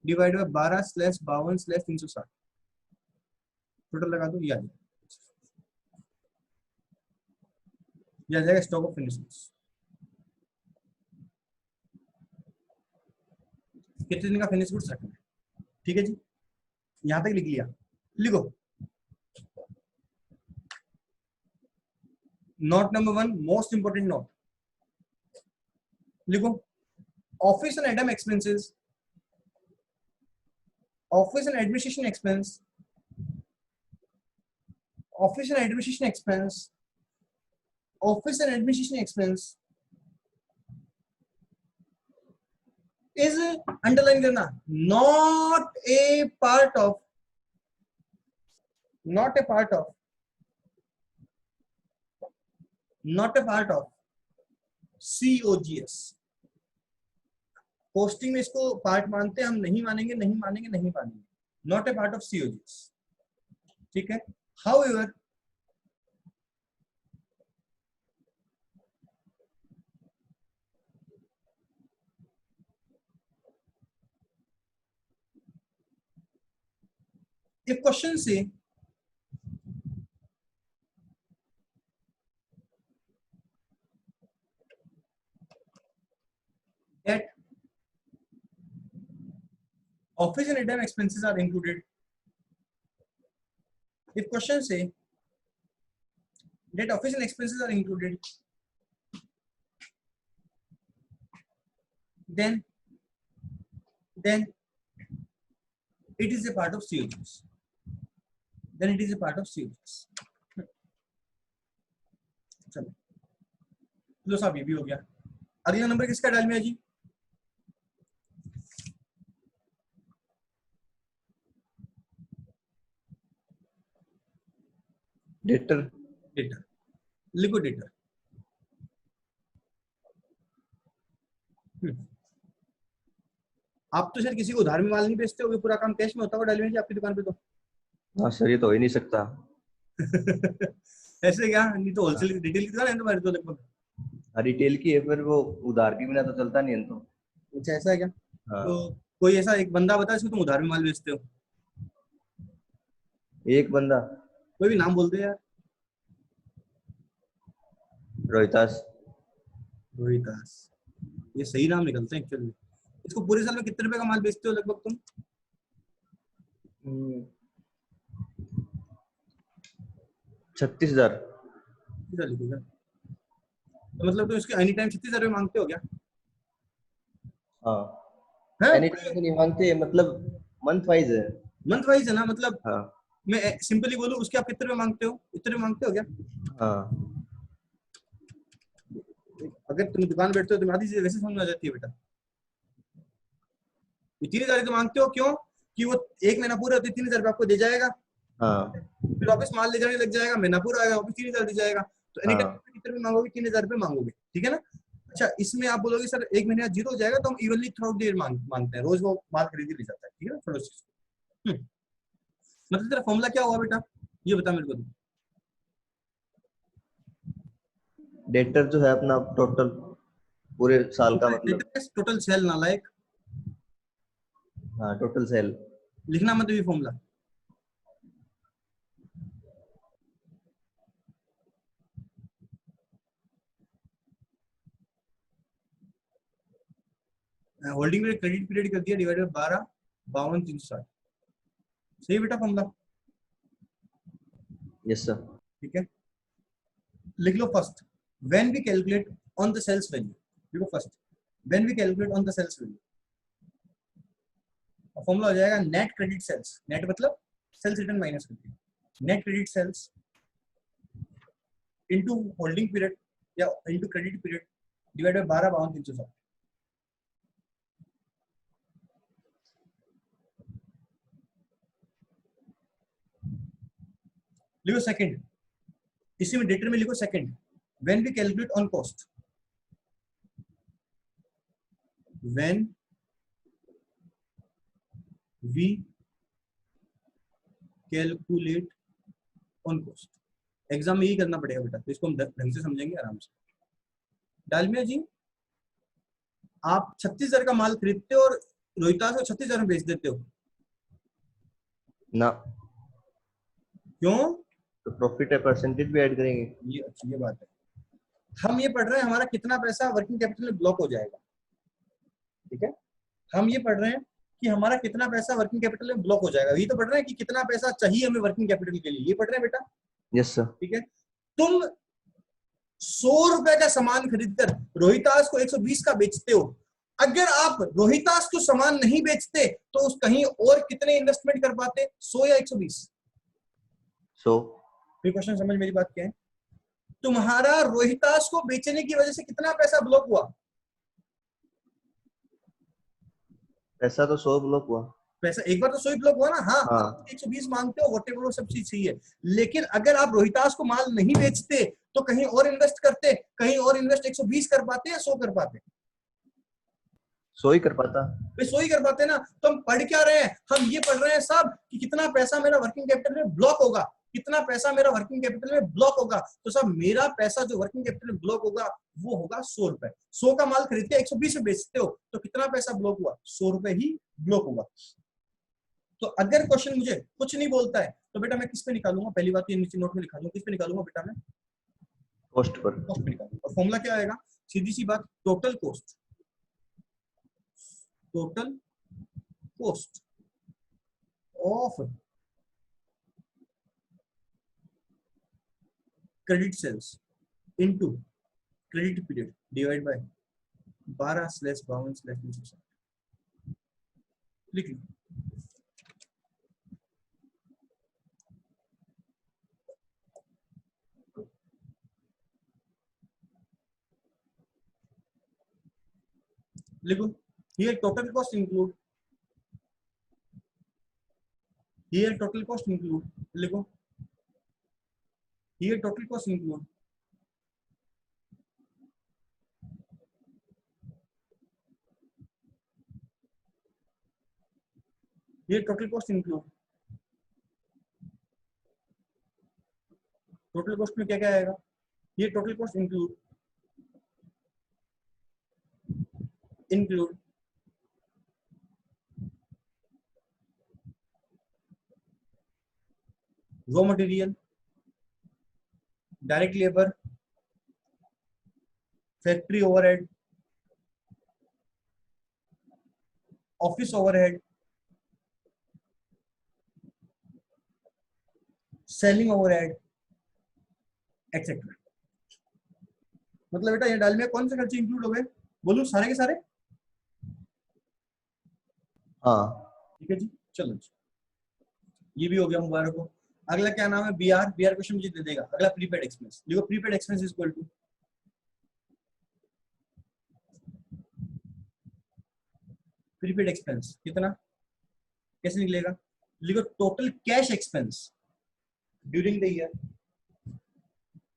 divide by 12/52/360 total लगा दो, ये आ जाएगा स्टॉक ऑफ फिनिश गुड्स। कितने दिन का फिनिश गुड्स रखना है? ठीक है जी, यहां तक लिख लिया। लिखो note number 1, most important note. लिखो, office and admin expenses, office and administration expense, office and administration expense, office and administration expense is underline करना, not a part of COGS। Posting में इसको पार्ट मानते हैं हम, नहीं मानेंगे, नहीं मानेंगे, नहीं मानेंगे। Not a part of COGS, ठीक है। हाउएवर एक क्वेश्चन से office and ADM expenses are included. If question say that office and expenses are included, then it is a part of COGS. Then it is a part of COGS. चलो लो साहब, ये भी हो गया। अगला number किसका डाल में जी? डेटर। डेटर, लिखो डेटर। आप तो शायद किसी को उधार में माल नहीं बेचते होगे, पूरा काम कैश में होता होगा डालमें जी आपकी दुकान पे तो। हाँ सर, ये तो हो ही नहीं सकता। ऐसे क्या? नहीं तो होलसेल रिटेल की दुकान है तुम्हारी तो लगभग। रिटेल की है, फिर वो उधार के बिना तो चलता नहीं है तो। अच्छा ऐसा है क्या? हाँ। तो कोई ऐसा एक बंदा बता जिसको तुम उधार में माल बेचते हो। एक बंदा। कोई भी नाम बोल दो यार। रोहितास। रोहितास, ये सही नाम निकलते हैं एक्चुअली। इसको पूरे साल में कितने रुपए का माल बेचते हो लगभग तुम? 36,000। तो मतलब तो इसके एनी टाइम 36,000 रुपए मांगते हो क्या? हाँ, एनी टाइम तो नहीं मांगते, मतलब मंथ वाइज है। मंथ वाइज है ना, मतलब हाँ। मैं सिंपली बोलूं उसके आप कितने रुपए मांगते हो? इतने रुपए मांगते हो क्या? हाँ। अगर तुम दुकान बैठते हो तो आधी चीजें वैसे समझ आ जाती है बेटा। 3,000 तो मांगते हो क्यों? कि वो एक महीना पूरा होते 3,000 रुपए आपको दे जाएगा। हाँ। फिर वापस माल ले जाने लग जाएगा, महीना पूरा आएगा वापस 3,000 दे जाएगा। तो एनी टाइम कितने रुपए मांगोगे? 3,000 रुपए मांगोगे, ठीक है ना? अच्छा, इसमें आप बोलोगे सर एक महीना जीरो हो जाएगा, तो हम evenly through out the year मांगते हैं, रोज वो माल खरीद ले जाता है, ठीक है ना? थोड़ा सा मतलब तेरा फॉर्मूला क्या हुआ बेटा, ये बता मेरे को। डेटर जो है अपना टोटल पूरे साल का, मतलब टोटल सेल नालायक। हाँ, टोटल सेल। लिखना मत ये formula. Holding period credit period कर दिया, डिवाइडेड 12, 52,360। सही बेटा फॉर्मूला? Yes sir. ठीक है, लिख लो first, when we calculate on the sales value. लिखो first, when we calculate on the sales value, formula हो जाएगा नेट क्रेडिट सेल्स। नेट मतलब सेल्स रिटर्न माइनस करके, net credit sales into holding period या into credit period divided by 12, 52,360। लिखो second, इसी में debtor में लिखो second, when we calculate on cost, when we calculate on cost. Exam में यही करना पड़ेगा बेटा, तो इसको हम ढंग से समझेंगे आराम से। डालमिया जी, आप 36,000 का माल खरीदते हो और रोहितास को 36,000 में बेच देते हो ना। क्यों? तो प्रॉफिट है, परसेंटेज भी ऐड करेंगे। ये अच्छी ये बात है। हम ये पढ़ रहे हैं हमारा कितना पैसा वर्किंग कैपिटल में ब्लॉक हो जाएगा, ठीक है? हम ये पढ़ रहे हैं कि हमारा कितना पैसा वर्किंग कैपिटल में ब्लॉक हो जाएगा, ये तो पढ़ रहे हैं कि कितना पैसा चाहिए हमें वर्किंग कैपिटल के लिए, ये पढ़ रहे हैं बेटा। Yes sir. ठीक है, तुम 100 रुपए का सामान खरीदकर रोहितास को 120 का बेचते हो। अगर आप रोहितास को सामान नहीं बेचते तो उस कहीं और कितने इन्वेस्टमेंट कर पाते? 100 या 120? 100। फिर क्वेश्चन समझ, मेरी बात क्या है? तुम्हारा रोहितास को बेचने की वजह से कितना पैसा ब्लॉक हुआ? पैसा तो 100 ब्लॉक हुआ। पैसा एक बार तो 100 ब्लॉक हुआ ना। हाँ, हाँ। 120 मांगते हो, वॉटेवर वो सब चीज सही है, लेकिन अगर आप रोहितास को माल नहीं बेचते तो कहीं और इन्वेस्ट करते, कहीं और इन्वेस्ट 120 कर पाते या 100 कर पाते? 100 ही कर पाता। वे 100 ही कर पाते ना। तो हम पढ़ क्या रहे हैं? हम ये पढ़ रहे हैं साहब कि कितना पैसा मेरा वर्किंग कैपिटल में ब्लॉक होगा, कितना पैसा मेरा वर्किंग कैपिटल में ब्लॉक होगा। तो साहब मेरा पैसा जो वर्किंग कैपिटल में ब्लॉक होगा वो होगा 100 रुपए। 100 का माल खरीद के 120 में बेचते हो तो कितना पैसा ब्लॉक हुआ? 100 रुपए ही ब्लॉक होगा। तो अगर क्वेश्चन मुझे कुछ नहीं बोलता है तो बेटा मैं किस पे निकालूंगा? पहली बात ये नीचे नोट में लिखा दूं, किस पे निकालूंगा बेटा? मैं कॉस्ट पर। कॉस्ट पे निकालूंगा। और फॉर्मूला क्या आएगा? सीधी सी बात, total cost, total cost of credit sales into credit period divide by 12/52/360 लिख लो। लिखो here total cost include, here total cost include, लिखो here total cost include, here total cost include, total cost में क्या क्या आएगा, ये total cost include raw material, direct labour, factory overhead, office overhead, selling overhead etcetera. मतलब बेटा ये डाल में कौन से खर्चे इंक्लूड हो गए, बोलूं सारे के सारे? हाँ ठीक है जी, चलो जी, ये भी हो गया मुबारक को। अगला क्या नाम है, बीआर। बीआर क्वेश्चन मुझे दे देगा। अगला प्रीपेड एक्सपेंस लिखो, prepaid expense is equal to, prepaid expense कितना, कैसे निकलेगा, लिखो total cash expense during the year.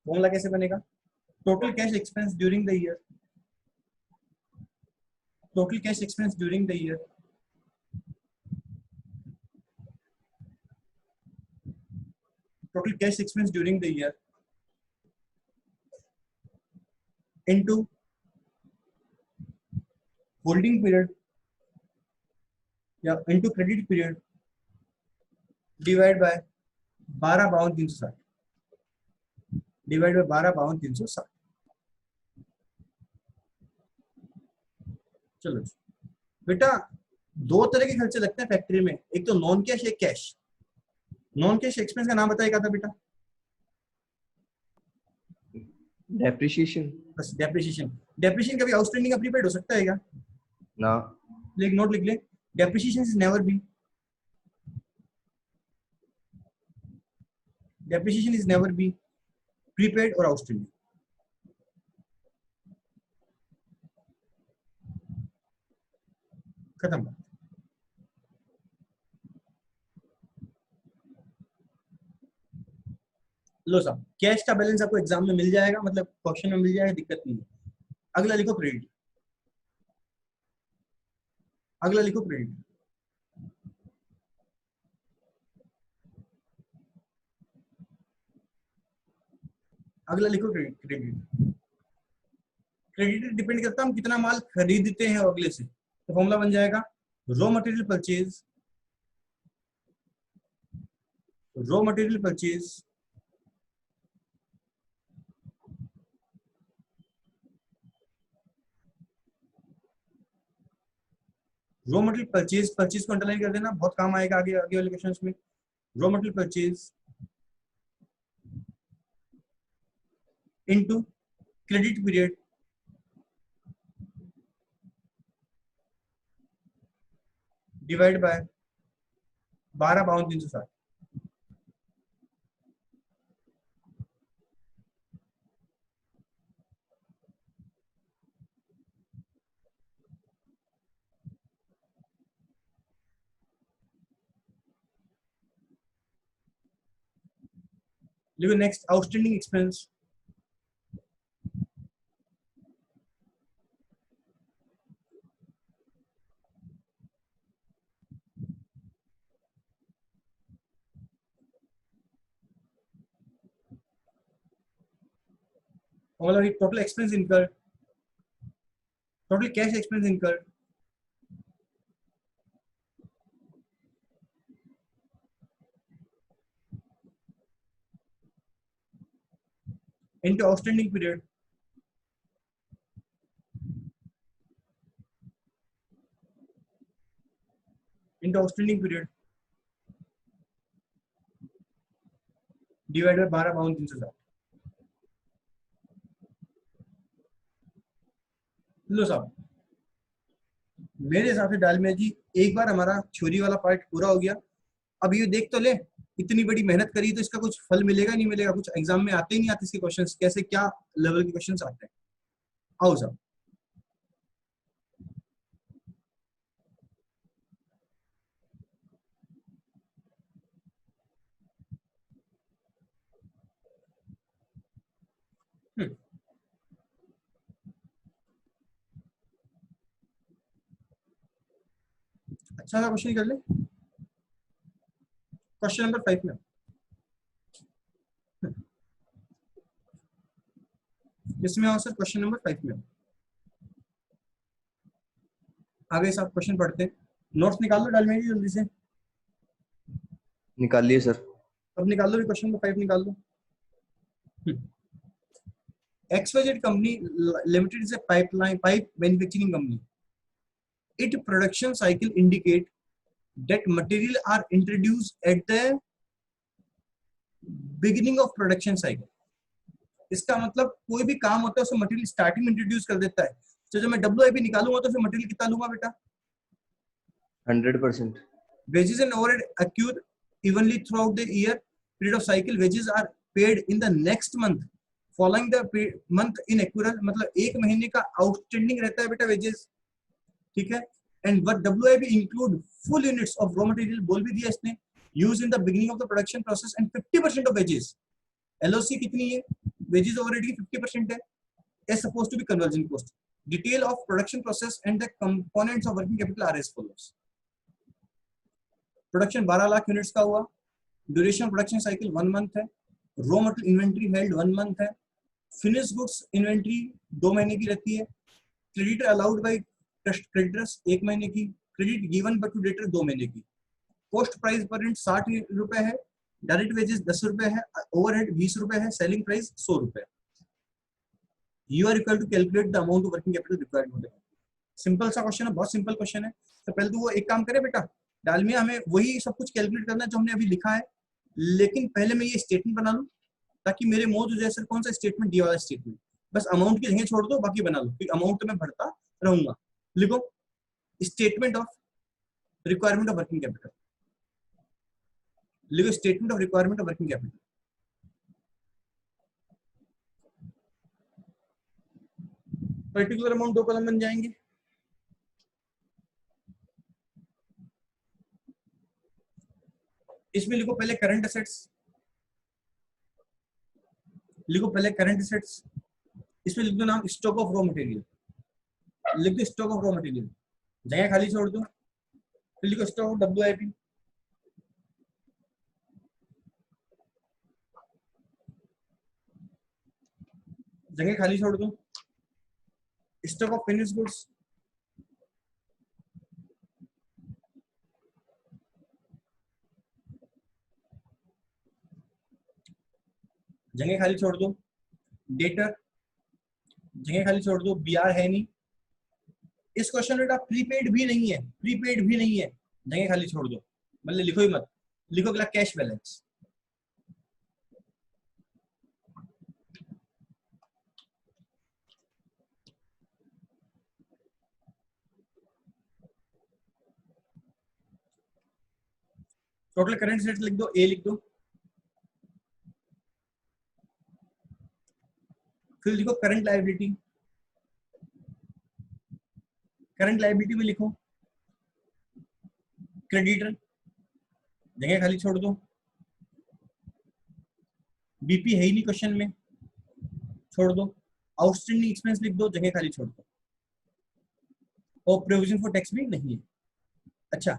Formula कैसे बनेगा, total cash expense during the year, total cash expense during the year, total cash expense during the year into holding period या into credit period divide by 12/360, divide by 12/360। चलो बेटा, दो तरह के खर्चे लगते हैं फैक्ट्री में, एक तो नॉन कैश, एक कैश। नॉन कैश एक्सपेंस का नाम बताएगा था बेटा, डेप्रिसिएशन। बस डेप्रिसिएशन। डेप्रिसिएशन कभी आउटस्टैंडिंग का प्रीपेड हो सकता है क्या, ना, लेकिन नोट लिख ले, depreciation is never be, depreciation is never be prepaid और आउटस्टैंडिंग। खत्म। लो साहब, कैश का बैलेंस आपको एग्जाम में मिल जाएगा, मतलब क्वेश्चन में मिल जाएगा, दिक्कत नहीं है। अगला लिखो क्रेडिट, अगला लिखो क्रेडिट, अगला लिखो क्रेडिट। क्रेडिट क्रेडिट डिपेंड करता है हम कितना माल खरीदते हैं अगले से, तो फॉर्मूला बन जाएगा raw material purchase, raw material purchase raw material purchase, purchase को अंडरलाइन कर देना, बहुत काम आएगा आगे आगे वाले क्वेश्चंस में। Raw material purchase into credit period divide bye 12/360। लिखो नेक्स्ट आउटस्टैंडिंग एक्सपेंस, मतलब total expense incurred, total cash expense incurred into outstanding period into outstanding period divide by 12/360। लो साहब, मेरे हिसाब से डालमिया जी एक बार हमारा थ्योरी वाला पार्ट पूरा हो गया। अब ये देख तो ले, इतनी बड़ी मेहनत करी तो इसका कुछ फल मिलेगा नहीं मिलेगा, कुछ एग्जाम में आते ही नहीं आते इसके क्वेश्चंस, कैसे क्या लेवल के क्वेश्चंस आते हैं। आओ साहब, अच्छा सा क्वेश्चन कर ले। क्वेश्चन नंबर 5 में इसमें आओ सर, क्वेश्चन नंबर 5 में आगे साहब क्वेश्चन पढ़ते हैं। नोट्स निकाल लो डालमिया जी जल्दी से। निकाल लिए सर। अब निकाल लो, क्वेश्चन नंबर 5 निकाल लो। XYZ company limited is a pipe manufacturing company. Its production cycle indicate that material are introduced at the beginning of production cycle. इसका मतलब कोई भी काम होता है उसमें मटेरियल स्टार्टिंग में इंट्रोड्यूस कर देता है। तो जब मैं WIP निकालूंगा तो फिर मटेरियल कितना लूंगा बेटा? 100%। Wages and overhead accrue evenly throughout the year. Period of cycle wages are paid in the next month following the month in accrual, मतलब एक महीने का आउटस्टैंडिंग रहता है बेटा वेजेस, ठीक है। And but WIP include full units of raw material, बोल भी दिया इसने, use in the beginning of the production process and 50% of wages. LOC कितनी है? वेजेस ओवरहेड की 50% है, is supposed to be conversion cost. Detail of production process and the components of working capital are as follows. Production 12 lakh units का हुआ, duration production cycle 1 month है, raw material inventory held 1 month है, finish goods inventory 2 महीने की रहती है, credit allowed by creditors 1 महीने की, credit given but to debtor 2 महीने की, कॉस्ट प्राइस पर यूनिट 60 रुपए है, डायरेक्ट वेजेस 10 रुपए है, ओवरहेड 20 रुपए है, सेलिंग प्राइस 100 रुपए। You are equal to calculate the amount of working capital required. Simple सा क्वेश्चन है, बहुत सिंपल क्वेश्चन है। तो पहले तो वो एक काम करे बेटा, डालमिया हमें वही सब कुछ कैलकुलेट करना है जो हमने अभी लिखा है, लेकिन पहले मैं ये स्टेटमेंट बना लूं ताकि मेरे मौज हो जाए सर कौन सा स्टेटमेंट दिया हुआ है स्टेटमेंट, बस अमाउंट की जगह छोड़ दो बाकी बना लो, क्योंकि अमाउंट तो मैं भरता रहूंगा। लिखो statement of requirement of working capital, लिखो statement of requirement of working capital. Particular amount 2 column बन जाएंगे। इसमें लिखो पहले करंट एसेट्स, लिखो पहले करंट एसेट्स, इसमें लिख दो नाम स्टॉक ऑफ रॉ मटेरियल, लिख दो स्टॉक ऑफ रॉ मटेरियल, जगह खाली छोड़ दो, फिर लिखो स्टॉक ऑफ WIP, जगह खाली छोड़ दो, स्टॉक ऑफ फिनिश गुड्स, जगह खाली छोड़ दो, डेटर, जगह खाली छोड़ दो, BR है नहीं, इस क्वेश्चन में प्रीपेड भी नहीं है, प्रीपेड भी नहीं है, जगह खाली छोड़ दो, मतलब लिखो ही मत, लिखो अगला cash balance, total current assets लिख दो, A लिख दो, फिर लिखो करंट लायबिलिटी, करंट लायबिलिटी में लिखो क्रेडिटर, जगह खाली छोड़ दो, BP है ही नहीं क्वेश्चन में, छोड़ दो, आउटस्टैंडिंग एक्सपेंस लिख दो, जगह खाली छोड़ दो, और प्रोविजन फॉर टैक्स भी नहीं है। अच्छा,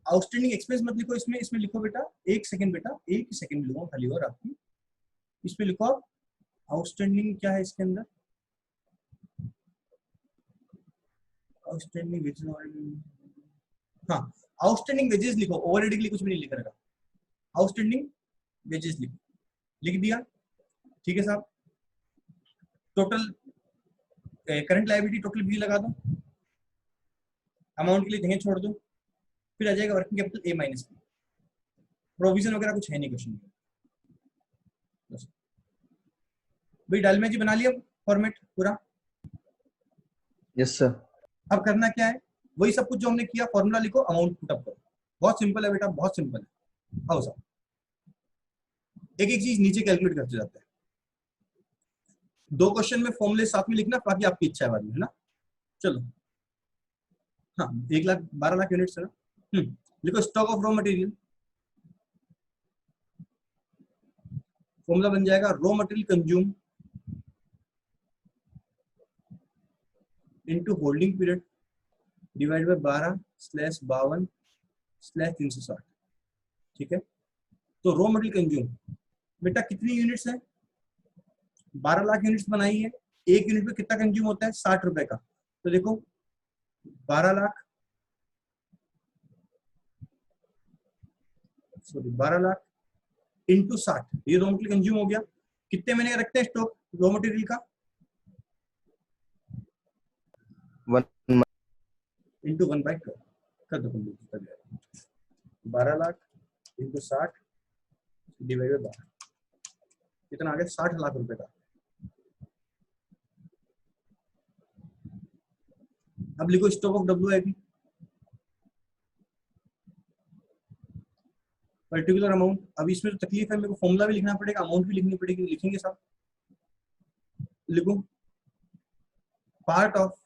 आउटस्टैंडिंग एक्सपेंस मत लिखो इसमें, इसमें लिखो बेटा, एक सेकंड बेटा, एक सेकंड लूंगा खाली और आपकी, इसमें लिखो आप आउटस्टैंडिंग क्या है इसके अंदर, आउटस्टैंडिंग वेजेस, हाँ आउटस्टैंडिंग वेजेस लिखो, ओवरहेड के लिए कुछ भी नहीं लिख रखा, आउटस्टैंडिंग वेजेस लिखो, लिख दिया, ठीक है साहब। टोटल करंट लायबिलिटी टोटल भी लगा दो, अमाउंट के लिए जगह छोड़ दो, फिर आ जाएगा वर्किंग कैपिटल A-, प्रोविजन वगैरह कुछ है नहीं क्वेश्चन में, भाई डालमिया जी बना लिया फॉर्मेट पूरा। Yes sir. अब करना क्या है, वही सब कुछ जो हमने किया, फॉर्मूला लिखो, अमाउंट पुटअप करो। बहुत सिंपल है बेटा, बहुत सिंपल है। आओ साहब, एक एक चीज नीचे कैलकुलेट करते जाते हैं। 2 क्वेश्चन में फॉर्मूले साथ में लिखना, बाकी आपकी इच्छा है बाद में, है ना। चलो, हाँ 1 लाख 12 लाख यूनिट्स है ना। लिखो stock of raw material, formula बन जाएगा raw material consume into holding period divide by 12/52/360। ठीक है, तो रॉ मटेरियल कंज्यूम बेटा कितनी यूनिट्स है, 12 लाख यूनिट्स बनाई है। एक यूनिट में कितना कंज्यूम होता है, 60 रुपए का। तो देखो 12 लाख, सॉरी 12 लाख इंटू 60, ये रॉ मटेरियल कंज्यूम हो गया। कितने महीने का रखते हैं स्टॉक रॉ मटेरियल का, 1 इंटू 1/12 कर दो complete. 12 lakh into 60 divide by 12, कितना आ गया, 60 लाख रुपए का। अब लिखो stock of WIP, particular amount. अब इसमें तो तकलीफ है, मेरे को फॉर्मूला भी लिखना पड़ेगा, अमाउंट भी लिखनी पड़ेगी, लिखेंगे साहब। लिखो पार्ट ऑफ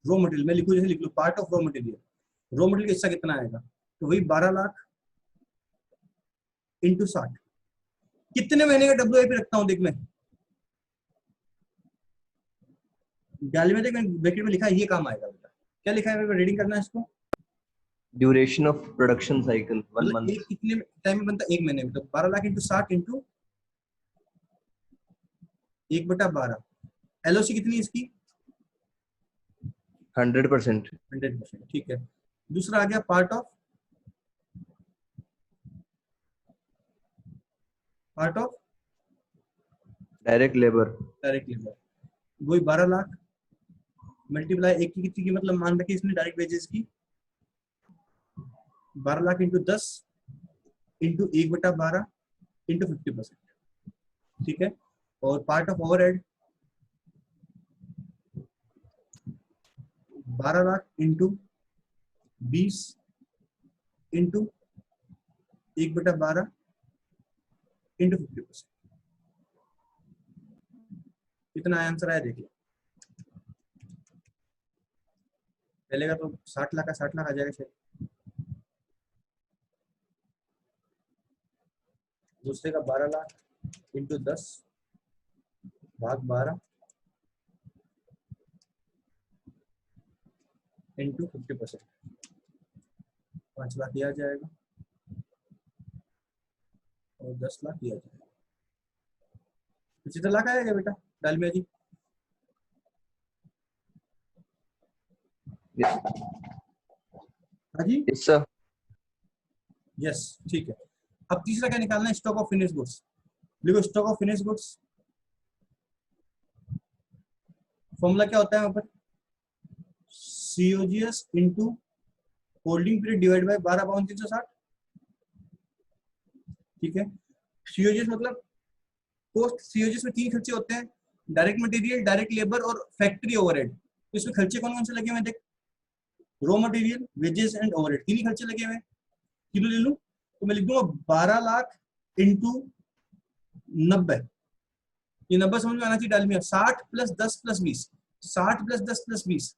रॉ मटेरियल, मैं लिखू जैसे लिख लो, part of raw material, raw material का हिस्सा कितना आएगा, तो वही 12 लाख इंटू 60। कितने महीने का WIP रखता हूं, देख मैं डाल में, देख मैं ब्रैकेट में लिखा है, ये काम आएगा बेटा। क्या लिखा है, रीडिंग करना है इसको। ड्यूरेशन ऑफ प्रोडक्शन साइकिल 1 मतलब मंथ। एक कितने टाइम में बनता है, 1 महीने में। तो 12 लाख इंटू 60 इंटू 1/12। LOC कितनी है इसकी, 100%। 100%। ठीक है, दूसरा आ गया part of direct labour. Direct labour, वही 12 लाख मल्टीप्लाई एक की कितनी की, मतलब मान रखिए इसने डायरेक्ट वेजेस की 12 लाख इंटू 10 इंटू 1/12 इंटू 50%। ठीक है, और part of overhead 12 lakh into 20 into 1/12 into 50%। कितना आंसर आया देखिए, पहले का तो 60 लाख का 60 लाख आ जाएगा शायद, दूसरे का 12 लाख इंटू 10/12 इंटू 50%, 5 लाख दिया जाएगा और 10 लाख दिया जाएगा। 75 लाख आएगा बेटा डालमिया जी। हाँ जी, यस सर। यस ठीक है। अब तीसरा क्या निकालना है, स्टॉक ऑफ फिनिश गुड्स। देखो stock of finish goods, formula क्या होता है वहां पर, COGS into holding period divide bye 12/360। ठीक है, COGS मतलब कोस्ट। COGS में 3 खर्चे होते हैं, डायरेक्ट मटेरियल, डायरेक्ट लेबर और फैक्ट्री ओवरहेड। तो इसमें खर्चे कौन कौन से लगे हुए हैं देख, raw material, wages and overhead, 3 ही खर्चे लगे हुए हैं। किलो ले लूं तो मैं लिख दूंगा 12 लाख इंटू 90, ये 90 समझ में आना चाहिए Dalmia. 60 plus 10 plus 20, 60 plus 10 plus 20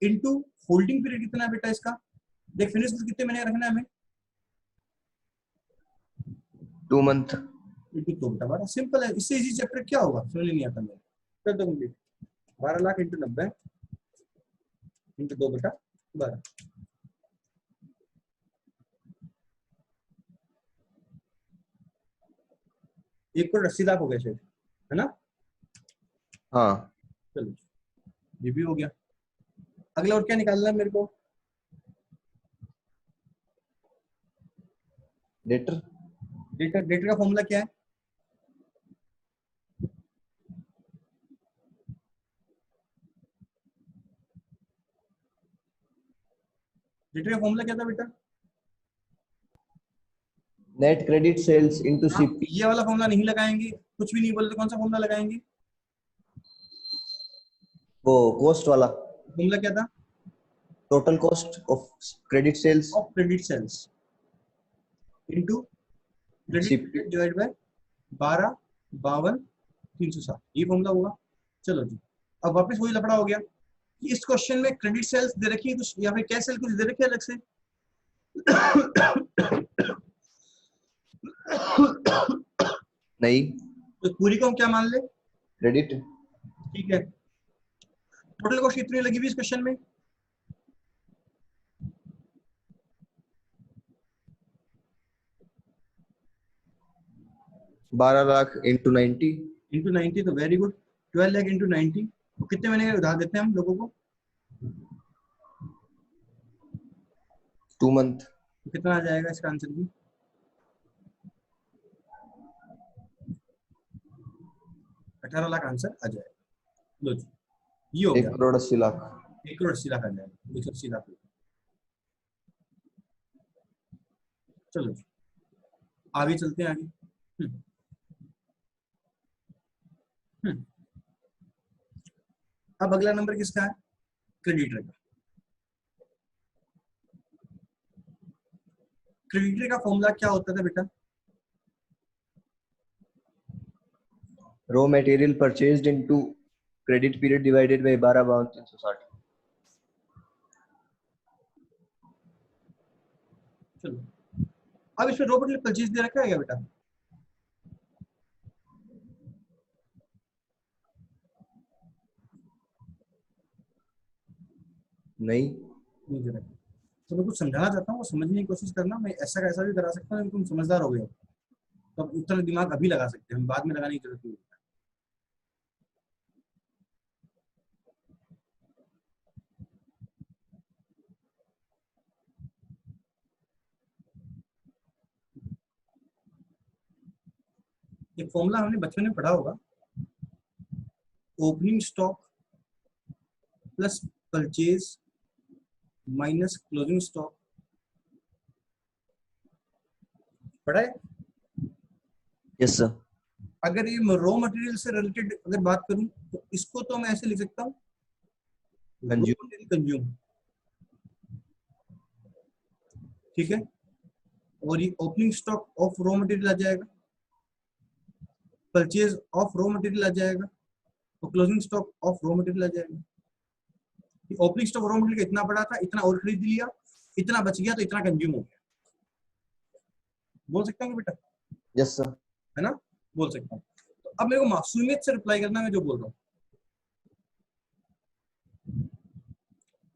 into holding period कितना है बेटा इसका, देख फिनिश गुड्स कितने महीने रखना है हमें, 2 मंथ। इंटू 2 बेटा 12। सिंपल है, इससे इजी चैप्टर क्या होगा, समझ नहीं आता मेरे। कर दो कंप्लीट, 12 लाख इंटू 90 इंटू 2/12, एक करोड़ 80 लाख हो गया शायद, है ना। हाँ। चलो ये भी हो गया। अगला और क्या निकालना है मेरे को, डेटर। डेटा, डेटा का फॉर्मूला क्या है, डेटा का फॉर्मूला क्या था बेटा, नेट क्रेडिट सेल्स इनटू हाँ, सीपी। ये वाला फॉर्मूला नहीं लगाएंगे, कुछ भी नहीं बोले तो कौन सा फॉर्मूला लगाएंगे? वो कॉस्ट वाला, फॉर्मूला क्या था? Total cost of credit sales of credit sales into credit CP. Period divide by 12, 52, 360, ये फॉर्मूला होगा। चलो जी, अब वापस वही लफड़ा हो गया कि इस क्वेश्चन में क्रेडिट सेल्स दे रखी है कुछ या फिर कैश सेल कुछ दे रखी है अलग से। नहीं, तो पूरी को हम क्या मान ले? क्रेडिट। ठीक है, टोटल कॉस्ट कितनी लगी हुई इस क्वेश्चन में? 12 लाख इंटू 90। इंटू 90, तो वेरी गुड, 12 लाख इंटू 90। तो कितने महीने का उधार देते हैं हम लोगों को? 2 मंथ। तो कितना आ जाएगा इसका आंसर भी? 18 लाख आंसर आ जाएगा। लो जी, ये हो 1 गया, करोड़ 80 लाख। 1 करोड़ 80 लाख आ जाएगा, 180 लाख। चलो जी, आगे चलते हैं आगे। हम्म, हम्म। अब अगला नंबर किसका है? क्रेडिटर का। क्रेडिटर का फॉर्मूला क्या होता था बेटा? Raw material purchased into credit period divided bye 12/360। चलो, अब इसमें रॉ मटेरियल परचेज दे रखा है क्या बेटा? नहीं, नहीं दे रखा। तो मैं कुछ समझाना चाहता हूँ, वो समझने की कोशिश करना। मैं ऐसा कैसा भी करा सकता हूँ, लेकिन तुम समझदार हो गए हो तो अब इतना दिमाग अभी लगा सकते हैं, हम बाद में लगाने की जरूरत नहीं है। एक फॉर्मूला हमने बचपन में पढ़ा होगा, opening stock plus purchase minus closing stock, पढ़ा है? Yes sir. अगर ये रॉ मटेरियल से रिलेटेड अगर बात करूं तो इसको तो मैं ऐसे लिख सकता हूँ, रॉ कंज्यूम। मटेरियल कंज्यूम, ठीक है। और ये opening stock of raw material आ जाएगा, परचेज ऑफ रॉ मटेरियल आ जाएगा, और closing stock of raw material आ जाएगा। ओपनिंग स्टॉक रॉ मटेरियल इतना बड़ा था, इतना और खरीद लिया, इतना बच गया तो इतना कंज्यूम हो गया। बोल सकता हूँ बेटा? Yes sir. है ना, बोल सकता हूँ। तो अब मेरे को मासूमियत से रिप्लाई करना, मैं जो बोल रहा हूँ।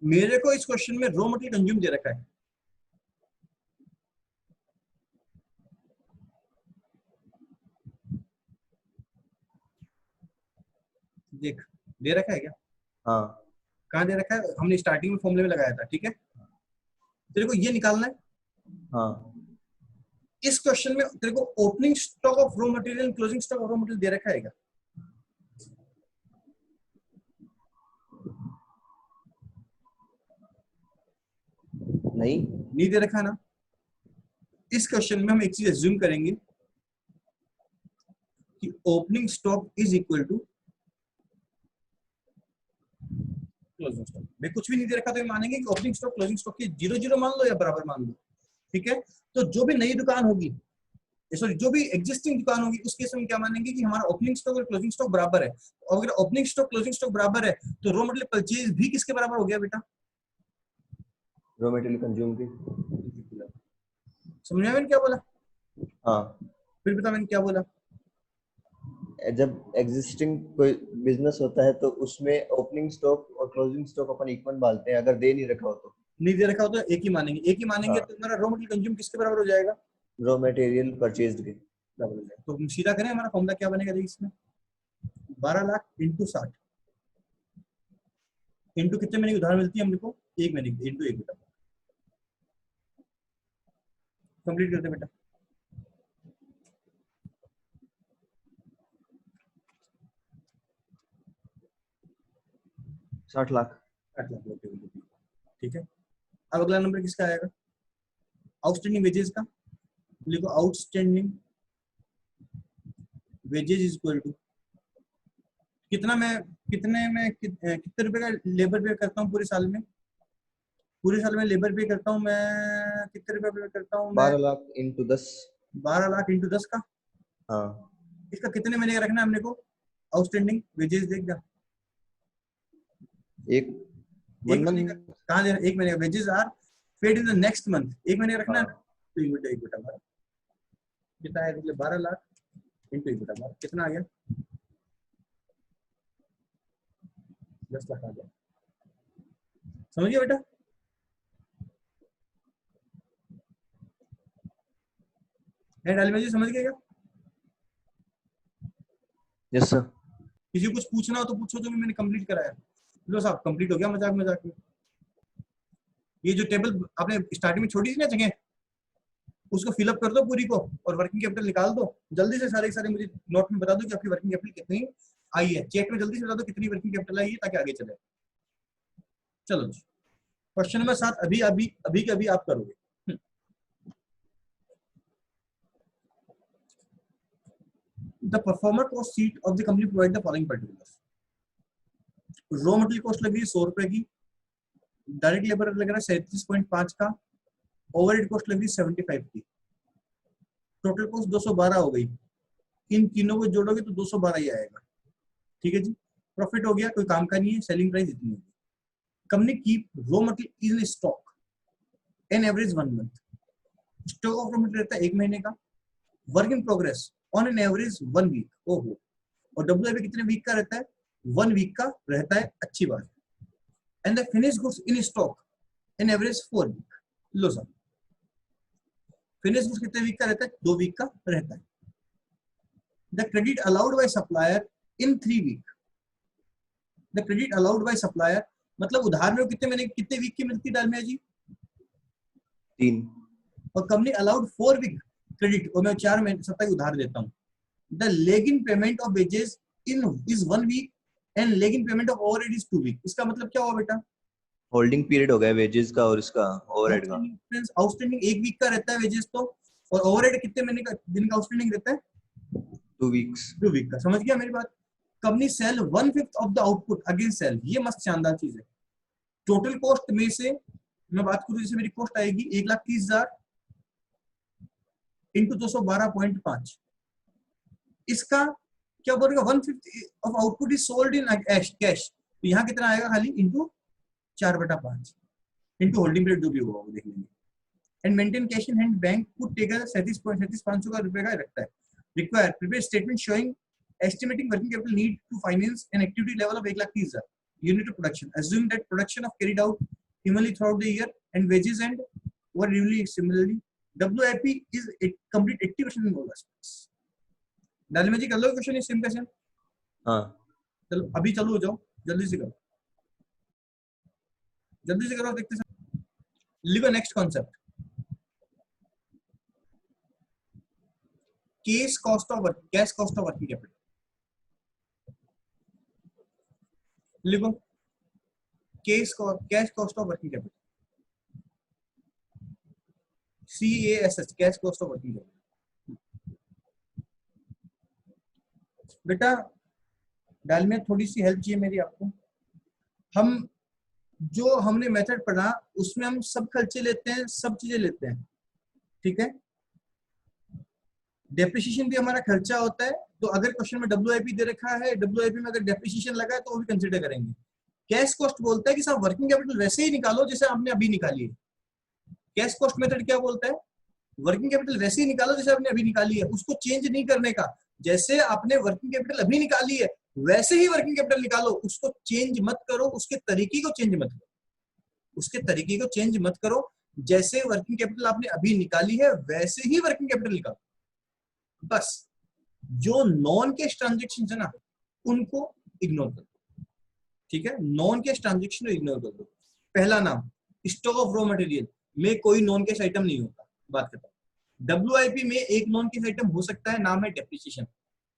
मेरे को इस क्वेश्चन में रॉ मटेरियल कंज्यूम दे रखा है, देख, दे रखा है क्या? हाँ। कहाँ दे रखा है? हमने स्टार्टिंग में फॉर्मूले में लगाया था, ठीक है। तेरे को ये निकालना है। हाँ। इस क्वेश्चन में तेरे को opening stock of raw material, closing stock of raw material दे रखा है क्या? नहीं। नहीं दे रखा ना। इस क्वेश्चन में हम एक चीज एज्यूम करेंगे कि opening stock is equal to closing stock. मैं कुछ भी नहीं दे रखा तो ये मानेंगे कि ओपनिंग स्टॉक क्लोजिंग स्टॉक की 0-0 मान लो या बराबर मान लो, ठीक है। तो जो भी नई दुकान होगी, सॉरी जो भी एग्जिस्टिंग दुकान होगी, उस केस में क्या मानेंगे कि हमारा ओपनिंग स्टॉक और क्लोजिंग स्टॉक बराबर है। और अगर ओपनिंग स्टॉक क्लोजिंग स्टॉक बराबर है तो रॉ मटेरियल परचेज भी किसके बराबर हो गया बेटा? रॉ मटेरियल कंज्यूम की। समझ में आया मैंने क्या बोला? हाँ। फिर बता मैंने क्या बोला? जब एग्जिस्टिंग कोई बिजनेस होता है तो उसमें ओपनिंग स्टॉक और क्लोजिंग स्टॉक अपन इक्वल डालते हैं, अगर दे नहीं रखा हो तो। नहीं दे रखा हो तो एक ही मानेंगे, एक ही मानेंगे हाँ, तो हमारा रॉ मटेरियल कंज्यूम किसके बराबर हो जाएगा? रॉ मटेरियल परचेज्ड के। बराबर हो जाएगा। तो हम सीधा करें, हमारा फॉर्मूला क्या बनेगा देखिए इसमें, 12 लाख इंटू 60 इंटू कितने महीने की उधार मिलती है हमने को? एक महीने की, इंटू एक बेटा। कंप्लीट करते बेटा। 60 लाख। 8 लाख, ठीक है। अब अगला नंबर किसका आएगा? आउटस्टैंडिंग वेजेस का। लिखो outstanding wages is equal to कितने रुपए का लेबर पे करता हूँ पूरे साल में। पूरे साल में लेबर पे करता हूँ मैं, कितने रुपए पे करता हूँ मैं? 12 लाख इंटू 10। 12 लाख इंटू 10 का। हाँ, इसका कितने महीने का रखना है हमने को? आउटस्टैंडिंग वेजेस देख जा, एक एक 1 महीने का मंथ। कहाँ देना? एक महीने का wages are paid in the next month, एक महीने का रखना है ना। हाँ, तो एक बेटा हमारा कितना है, मतलब 12 लाख इंटू एक बेटा हमारा कितना आ गया? 10 लाख आ गया। समझिए बेटा, है डाली जी, समझ गए क्या? Yes sir. किसी को कुछ पूछना हो तो पूछो, जो भी मैंने कंप्लीट कराया। लो साहब कंप्लीट हो गया, मजाक मजाक में। ये जो टेबल आपने स्टार्टिंग में छोटी सी ना जगह, उसको फिलअप कर दो पूरी को और वर्किंग कैपिटल निकाल दो। जल्दी से सारे सारे मुझे नोट में बता दो कि आपकी वर्किंग कैपिटल कितनी आई है। चेक में जल्दी से बता दो कितनी वर्किंग कैपिटल आई है ताकि आगे चले। चलो क्वेश्चन नंबर 7 अभी अभी अभी के अभी आप करोगे। The performer cost sheet of the company provide the following particulars. Raw material cost लग रही है 100 रुपए की, डायरेक्ट लेबर लग रहा है 37.5 का, ओवरहेड कॉस्ट लग रही है 75 की, टोटल कॉस्ट 212 हो गई। इन तीनों को जोड़ोगे तो 212 ही आएगा। ठीक है जी, प्रॉफिट हो गया, कोई काम का नहीं है, सेलिंग प्राइस इतनी होगी। Company keep raw material in stock an average 1 month. Stock of raw material रहता है 1 महीने का। Work in progress on an average 1 week. ओहो, और डब्ल्यूआईपी कितने वीक का रहता है? 1 वीक का रहता है, अच्छी बात। And the finish goods in stock an average 4 week. लो सर, फिनिश गुड्स कितने वीक का रहता है? 2 वीक का रहता है। The credit allowed by supplier in 3 week. The credit allowed by supplier मतलब उधार में कितने महीने कितने वीक की मिलती है डालमिया जी? 3। और कंपनी अलाउड 4 वीक क्रेडिट, और मैं 4 महीने सप्ताह उधार देता हूँ। The lag in payment of wages in is 1 week and lag in payment of overhead is 2 week. इसका मतलब क्या हुआ बेटा? होल्डिंग पीरियड हो गया वेजेस का और इसका ओवरहेड का। आउटस्टैंडिंग 1 वीक का रहता है वेजेस तो, और ओवरहेड कितने महीने का दिन का आउटस्टैंडिंग रहता है? 2 वीक्स। 2 वीक का। समझ गया मेरी बात? Company sell 1/5 of the output against sale. ये मस्त शानदार चीज है। टोटल कॉस्ट में से मैं बात करूं, जैसे मेरी कॉस्ट आएगी 1,30,000 इंटू 212.5। इसका क्या बोलेगा? 1/5 of output is sold in cash. तो यहाँ कितना आएगा? खाली इंटू 4/5 इंटू होल्डिंग पीरियड जो भी होगा वो देख लेंगे। And maintain cash in hand bank could take 37,500 का रुपए का रखता है। Require prepare statement showing estimating working capital need to finance an activity level of 1,30,000 unit of production, assuming that production of carried out evenly throughout the year and wages and were really similarly. WIP is a complete 80% in all aspects. Dalmia जी कर लो question इस same का same. हाँ, चलो अभी चालू हो जाओ, जल्दी से करो, जल्दी से करो, देखते हैं। लिखो next concept, cash cost of working capital. लिखो cash cost of working capital, CASH, cash cost of working capital. बेटा डाल में थोड़ी सी हेल्प चाहिए मेरी आपको। हम जो हमने मेथड पढ़ा उसमें हम सब खर्चे लेते हैं, सब चीजें लेते हैं, ठीक है। डेप्रिसिएशन भी हमारा खर्चा होता है, तो अगर क्वेश्चन में WIP दे रखा है, WIP में अगर डेप्रिसिएशन लगा है तो वो भी कंसीडर करेंगे। कैश कॉस्ट बोलता है कि साहब वर्किंग कैपिटल वैसे ही निकालो जैसे आपने अभी निकाली है। कैश कॉस्ट मेथड क्या बोलता है? वर्किंग कैपिटल वैसे ही निकालो जैसे आपने अभी निकाली है, उसको चेंज नहीं करने का। जैसे आपने वर्किंग कैपिटल अभी निकाली है वैसे ही वर्किंग कैपिटल निकालो, उसको चेंज मत करो, उसके तरीके को चेंज मत करो, उसके तरीके को चेंज मत करो। जैसे वर्किंग कैपिटल आपने अभी निकाली है वैसे ही वर्किंग कैपिटल निकालो। बस जो नॉन कैश ट्रांजेक्शन है ना उनको इग्नोर कर दो, ठीक है। नॉन कैश ट्रांजेक्शन इग्नोर कर दो। पहला नाम स्टॉक ऑफ रॉ मटेरियल में कोई नॉन कैश आइटम नहीं होता, बात करता हूं। WIP में एक नॉन कैश आइटम हो सकता है, नाम है डेप्रिसिएशन,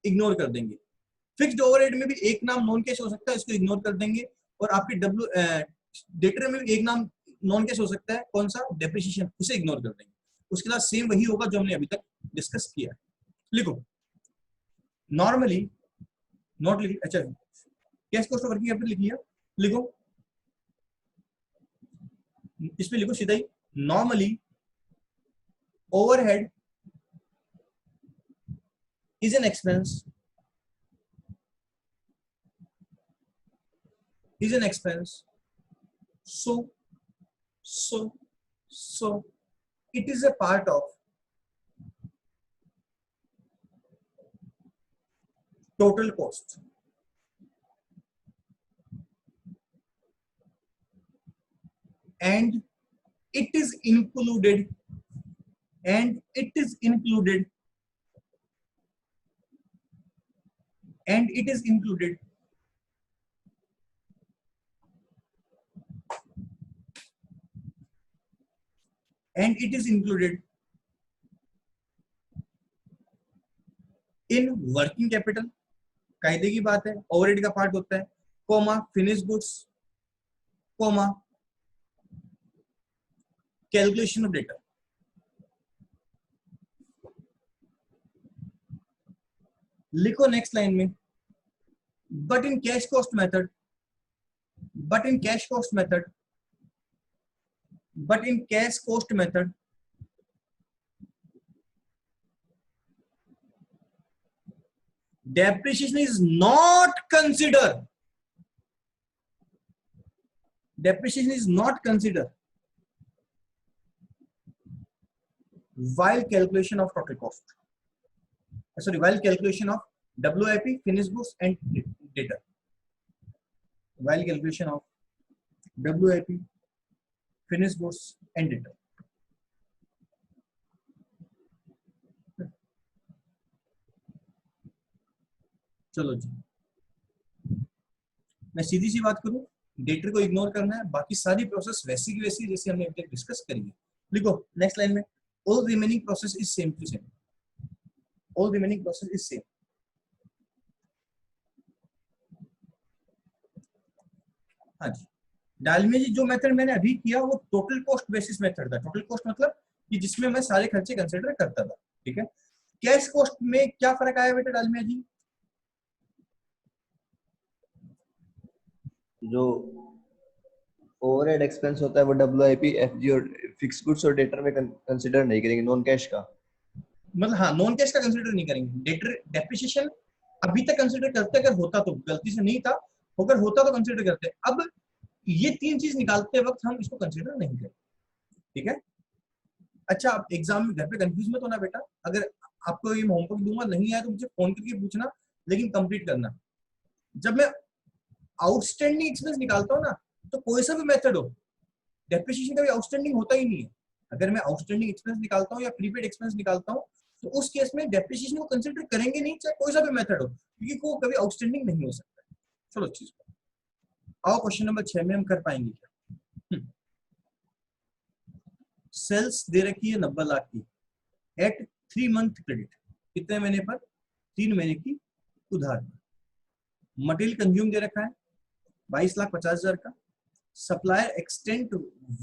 इग्नोर कर देंगे। फिक्स्ड ओवरहेड में भी एक नाम नॉन कैश हो सकता है, इसको इग्नोर कर देंगे। और आपके डेटर में भी एक नाम नॉन कैश हो सकता है, कौन सा? डेप्रिसिएशन, उसे इग्नोर कर देंगे। उसके साथ सेम वही होगा जो हमने अभी तक डिस्कस किया है। लिखो नॉर्मली, नॉट लिखी, अच्छा cash cost of working capital लिखी है, लिखो इसमें लिखो सीधा ही, normally overhead is an expense, is an expense, so it is a part of total cost, and it is included, and it is included, and it is included and it is included in working capital, कायदे की बात है, overhead का part होता है, comma finish goods, comma calculation of data. लिखो next line में, but in cash cost method, but in cash cost method, but in cash cost method, depreciation is not considered, depreciation is not considered while calculation of total cost, sorry, while calculation of WIP, finished goods and data, while calculation of WIP, finished goods and data। चलो जी, मैं सीधी सी बात करूं, debtor को ignore करना है, बाकी सारी प्रोसेस वैसी की वैसी जैसे हमने अभी तक डिस्कस करी है। लिखो नेक्स्ट लाइन में, all remaining process is same to same, all remaining process is same. हाँ जी, डालमिया जी जो मेथड मैंने अभी किया वो टोटल कॉस्ट बेसिस मेथड था। टोटल कॉस्ट मतलब कि जिसमें मैं सारे खर्चे कंसीडर करता था, ठीक है। कैश कॉस्ट में क्या फर्क आया बेटा डालमिया जी? जो ओवरहेड एक्सपेंस होता है वो WIP, FG और फिक्स गुड्स और डेटर में कंसीडर नहीं करेंगे, नॉन कैश का, मतलब हाँ नॉन कैश का कंसीडर नहीं करेंगे। डेटर डेप्रिसिएशन अभी तक कंसीडर करते, अगर होता तो, गलती से नहीं था, अगर होता तो कंसीडर करते। अब ये तीन चीज निकालते वक्त हम इसको कंसीडर नहीं करें, ठीक है। अच्छा आप एग्जाम में घर पे कंफ्यूज मत होना बेटा, अगर आपको ये होमवर्क दूंगा नहीं आया तो मुझे फोन करके पूछना, लेकिन कंप्लीट करना। जब मैं आउटस्टैंडिंग एक्सपेंस निकालता हूँ ना, तो कोई सा भी मेथड हो, डेप्रिसिएशन का भी आउटस्टैंडिंग होता ही नहीं है। अगर मैं आउटस्टैंडिंग एक्सपेंस निकालता हूँ या प्रीपेड एक्सपेंस निकालता हूँ, तो उस केस में डेप्रिसिएशन को कंसीडर करेंगे नहीं, चाहे कोई सा भी मेथड हो, क्योंकि वो कभी आउटस्टैंडिंग नहीं हो सकता। चलो चीज आओ क्वेश्चन नंबर 6 में हम कर पाएंगे क्या। सेल्स दे रखी है 90 लाख की एट 3 मंथ क्रेडिट, कितने महीने पर? 3 महीने की उधार। मटेरियल कंज्यूम दे रखा है 22,50,000 का। सप्लायर एक्सटेंड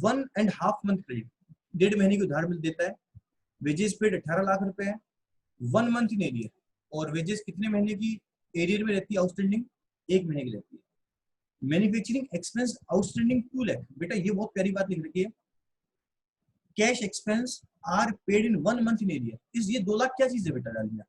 1.5 मंथ क्रेडिट, 1.5 महीने की उधार मिल देता है। वेजेस पेड 18 लाख रुपए है, 1 मंथ इन एरियर, और वेजेस कितने महीने की एरियर में रहती है आउटस्टैंडिंग? 1 महीने की रहती है। मैन्युफैक्चरिंग एक्सपेंस आउटस्टैंडिंग 2 लाख, बेटा ये बहुत प्यारी बात लिख रखी है, cash expense are paid in 1 month in arrear. इस ये 2 लाख क्या चीज है बेटा डालिया?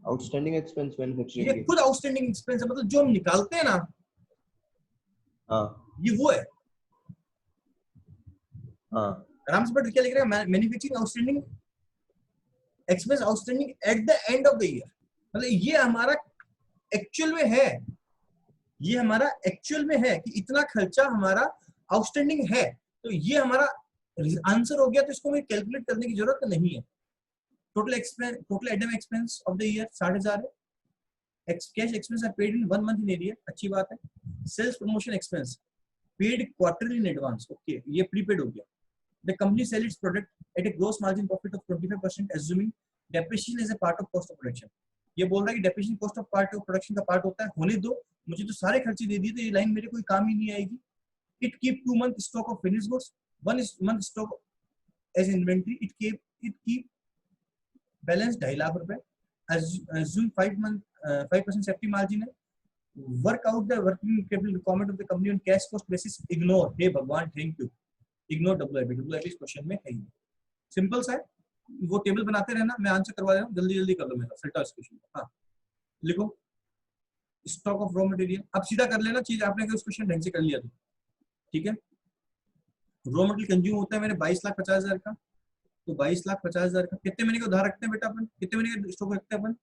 आउटस्टैंडिंग एक्सपेंस मैन्युफैक्चरिंग ये के। खुद आउटस्टैंडिंग एक्सपेंस है, मतलब जो हम निकालते हैं ना, हाँ ये वो है। हाँ, आराम से पढ़, क्या लिख रहा है? Manufacturing outstanding expense outstanding at the end of the year, मतलब ये हमारा एक्चुअल में है, ये हमारा एक्चुअल में है कि इतना खर्चा हमारा आउटस्टैंडिंग है, तो ये हमारा आंसर हो गया। तो इसको मुझे कैलकुलेट करने की जरूरत नहीं है। Total expense, total Adam expense of the year 60,000 है। Cash expense are paid in 1 month in arrear, अच्छी बात है। Sales promotion expense paid quarterly in advance, okay, ये प्रीपेड हो गया। The company sell its product at a gross margin profit of 25% assuming depreciation is a part of cost of production. ये बोल रहा है कि depreciation cost of part of production का part होता है, होने दो, मुझे तो सारे खर्चे दे दिए तो ये लाइन मेरे कोई काम ही नहीं आएगी। It keep 2 month stock of finish goods, 1 month stock as inventory, it keep balance 2.5 lakh रुपए, assume 5% सेफ्टी मार्जिन है, work out the working capital requirement of the company on cash cost basis, ignore, हे भगवान thank you, ignore WIP इस question में है ही। Simple सा है, वो टेबल बनाते रहना, मैं आंसर करवा रहा हूँ, जल्दी जल्दी कर लो मेरा फिल्टर इस क्वेश्चन। हाँ लिखो स्टॉक ऑफ रॉ मटेरियल, अब सीधा कर लेना चीज, आपने उस क्वेश्चन ढंग से कर लिया तो ठीक है। रॉ मटेरियल कंज्यूम होता है मेरे 22,50,000 का, तो 22,50,000 का कितने महीने का उधार रखते हैं बेटा अपन, कितने महीने का स्टॉक रखते हैं अपन?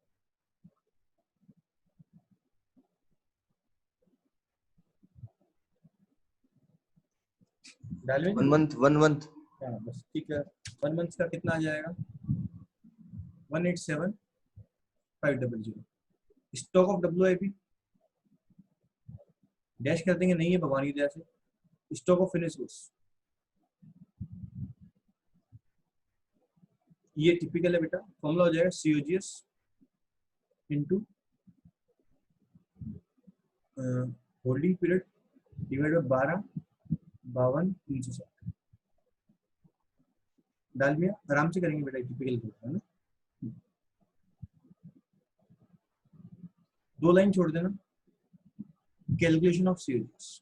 One month. हाँ बस ठीक है, 1 month का कितना आ जाएगा 187,500। स्टॉक ऑफ डब्ल्यूआईपी डैश कर देंगे, नहीं है भगवान की दया से। स्टॉक ऑफ फिनिश गुड्स ये टिपिकल है बेटा, फॉर्मूला हो जाएगा COGS into holding period divide by 12 52 360। डाल दिया, आराम से करेंगे बेटा, टिपिकल है ना। 2 लाइन छोड़ देना, कैलकुलेशन ऑफ COGS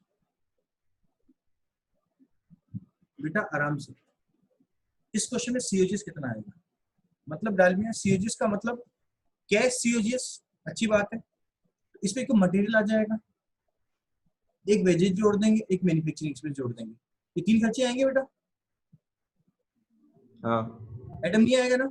बेटा आराम से। इस क्वेश्चन में COGS कितना आएगा, मतलब डाल दिया COGS का मतलब कैश COGS, अच्छी बात है। इसमें एक मटेरियल आ जाएगा, एक वेजेज जोड़ देंगे, एक मैन्युफैक्चरिंग एक्सपेंस जोड़ देंगे, ये 3 खर्चे आएंगे बेटा। हाँ एटम नहीं आएगा ना,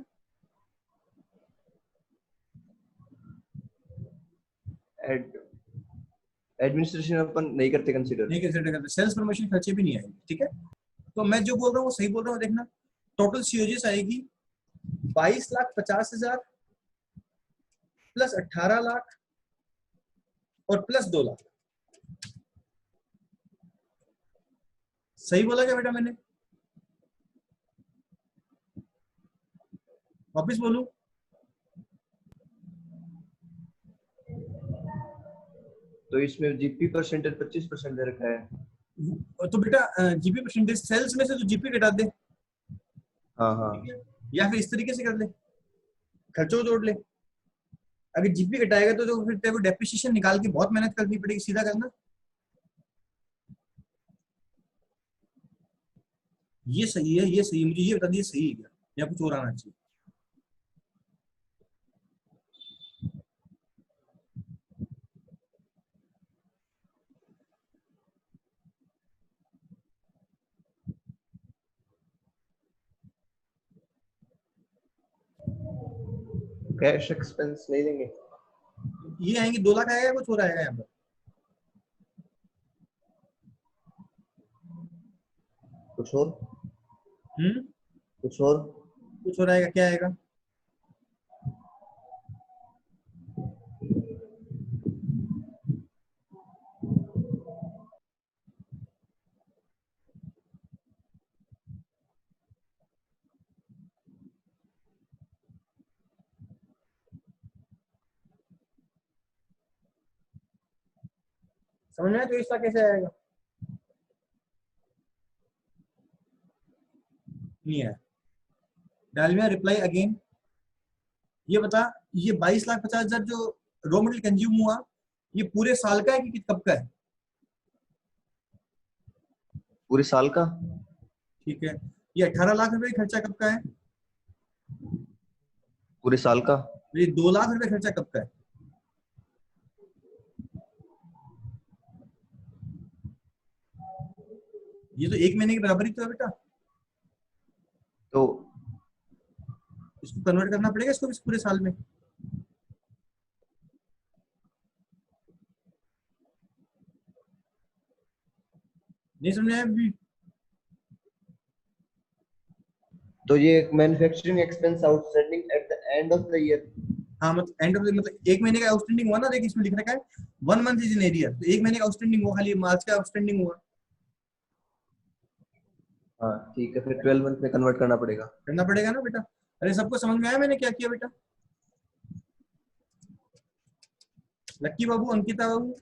एडमिनिस्ट्रेशन अपन नहीं करते कंसीडर, नहीं कंसीडर करते, सेल्स प्रमोशन खर्चे भी नहीं आएंगे, ठीक है। तो मैं जो बोल रहा हूँ वो सही बोल रहा हूँ, देखना टोटल COGS आएगी 22,50,000 प्लस 18 लाख और प्लस 2 लाख। सही बोला क्या बेटा मैंने, वापिस बोलूं? तो इसमें जीपी परसेंटेज 25% दे रखा है। तो बेटा जीपी परसेंटेज सेल्स में से तो जीपी घटा दे, हाँ हाँ, या फिर इस तरीके से कर ले, खर्चों को जोड़ ले। अगर जीपी घटाएगा तो फिर तेरे को डेप्रिसिएशन निकाल के बहुत मेहनत करनी पड़ेगी, सीधा करना। ये सही है, ये सही है, मुझे ये बता दिए सही है क्या या कुछ और आना चाहिए? कैश एक्सपेंस नहीं देंगे। ये आएंगे 2 लाख आएगा, कुछ और आएगा यहाँ पर? कुछ और, कुछ और, कुछ और आएगा, क्या आएगा? समझ में आया? तो इसका कैसे आएगा? नहीं है। डालमिया रिप्लाई अगेन, ये बता, ये 22,50,000 जो रॉ मटेरियल कंज्यूम हुआ, ये पूरे साल का है कि कब का है? पूरे साल का। ठीक है, ये 18 लाख रुपए खर्चा कब का है? पूरे साल का। ये 2 लाख रुपए खर्चा कब का है? ये तो 1 महीने के बराबर ही तो है बेटा, तो इसको कन्वर्ट करना पड़ेगा इसको इस पूरे साल में। नहीं समझ आया अभी? तो ये manufacturing expense outstanding at the end of the year. हाँ मतलब एंड ऑफ द, मतलब 1 महीने का आउटस्टैंडिंग हुआ ना, देखिए इसमें लिख रखा है 1 month इज इन एरियर, तो 1 महीने का आउटस्टैंडिंग हुआ, खाली मार्च का आउटस्टैंडिंग हुआ। हाँ ठीक है, फिर 12 मंथ में कन्वर्ट करना पड़ेगा। करना पड़ेगा ना बेटा। अरे सबको समझ में आया मैंने क्या किया बेटा? लक्की बाबू, अंकिता बाबू,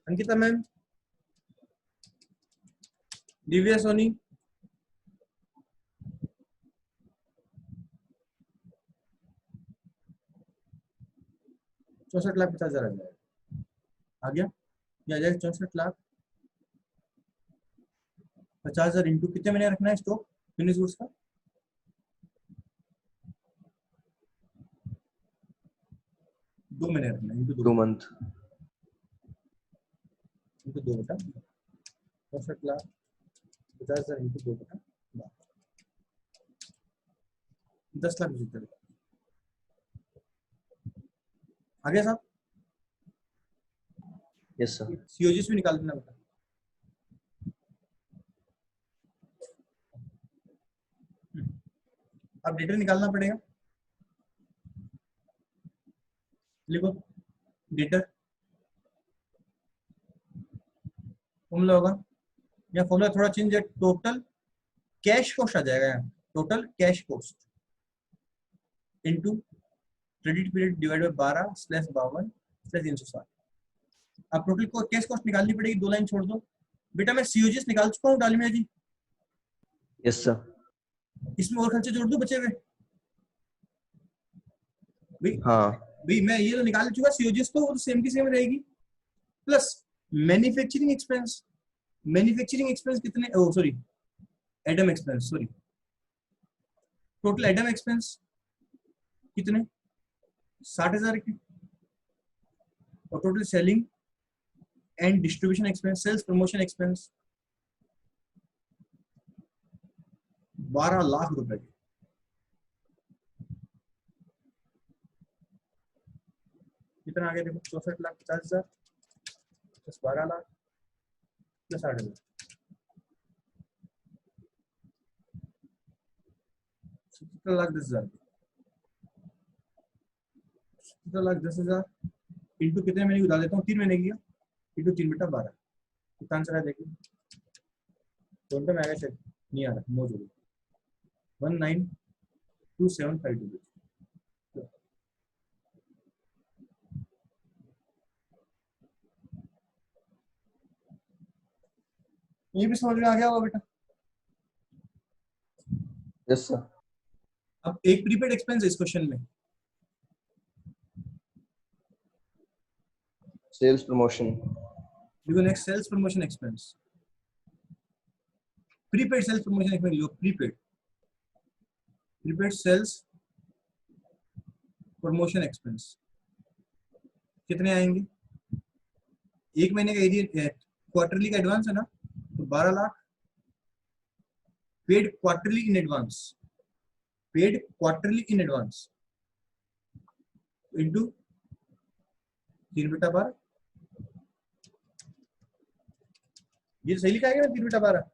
अंकिता मैम, दिव्या सोनी, 64,50,000 आ जाएगा। आ गया? ये आ जाएगा 64,50,000 इंटू कितने महीने रखना है स्टॉक फिनिश गुड्स का? 2 महीने रखना है, इंटू 2 मंथ। इंटू 2 बेटा, 64,50,000 इंटू 2 बेटा 10,75,000। आ गया साहब? Yes sir. सीओजीएस भी निकाल देना बेटा। अब डेटा निकालना पड़ेगा। लिखो डेटा फॉर्मूला होगा, या फॉर्मूला थोड़ा चेंज है, टोटल कैश कॉस्ट आ जाएगा यहाँ, total cash cost into credit period divide by 12/52/360। अब टोटल को कैश कॉस्ट निकालनी पड़ेगी, 2 लाइन छोड़ दो बेटा। मैं सीओजीएस निकाल चुका हूँ डालमिया जी। Yes sir. इसमें और खर्चे जोड़ दूं बचे हुए? हाँ भाई मैं ये तो निकाल चुका सीओजीएस, तो वो तो सेम की सेम रहेगी। Plus manufacturing expense, manufacturing expense कितने, oh sorry admin expense, sorry total Adam expense कितने, 60,000 के। और total selling and distribution expense, sales promotion expense 12 lakh रुपए के। कितना आ गया देखो, 64,50,000 प्लस 12 लाख प्लस 8,000, 17,10,000, 17,10,000 इंटू कितने महीने की उधार देता हूँ, 3 महीने की, इंटू 3 बेटा 12। कितना आंसर है देखिए, कौन में आएगा चेक नहीं आ रहा, मौजूद 192752। ये भी समझ में आ गया होगा बेटा। Yes sir. अब एक प्रीपेड एक्सपेंस इस क्वेश्चन में, सेल्स प्रमोशन। देखो next sales promotion expense, prepaid sales promotion expense, जो prepaid prepaid sales promotion expense कितने आएंगे? एक महीने का एरिया क्वार्टरली का एडवांस है ना, तो 12 lakh paid quarterly in advance, paid quarterly in advance into 3 बेटा 12। ये सही लिखा है क्या 3 बेटा 12?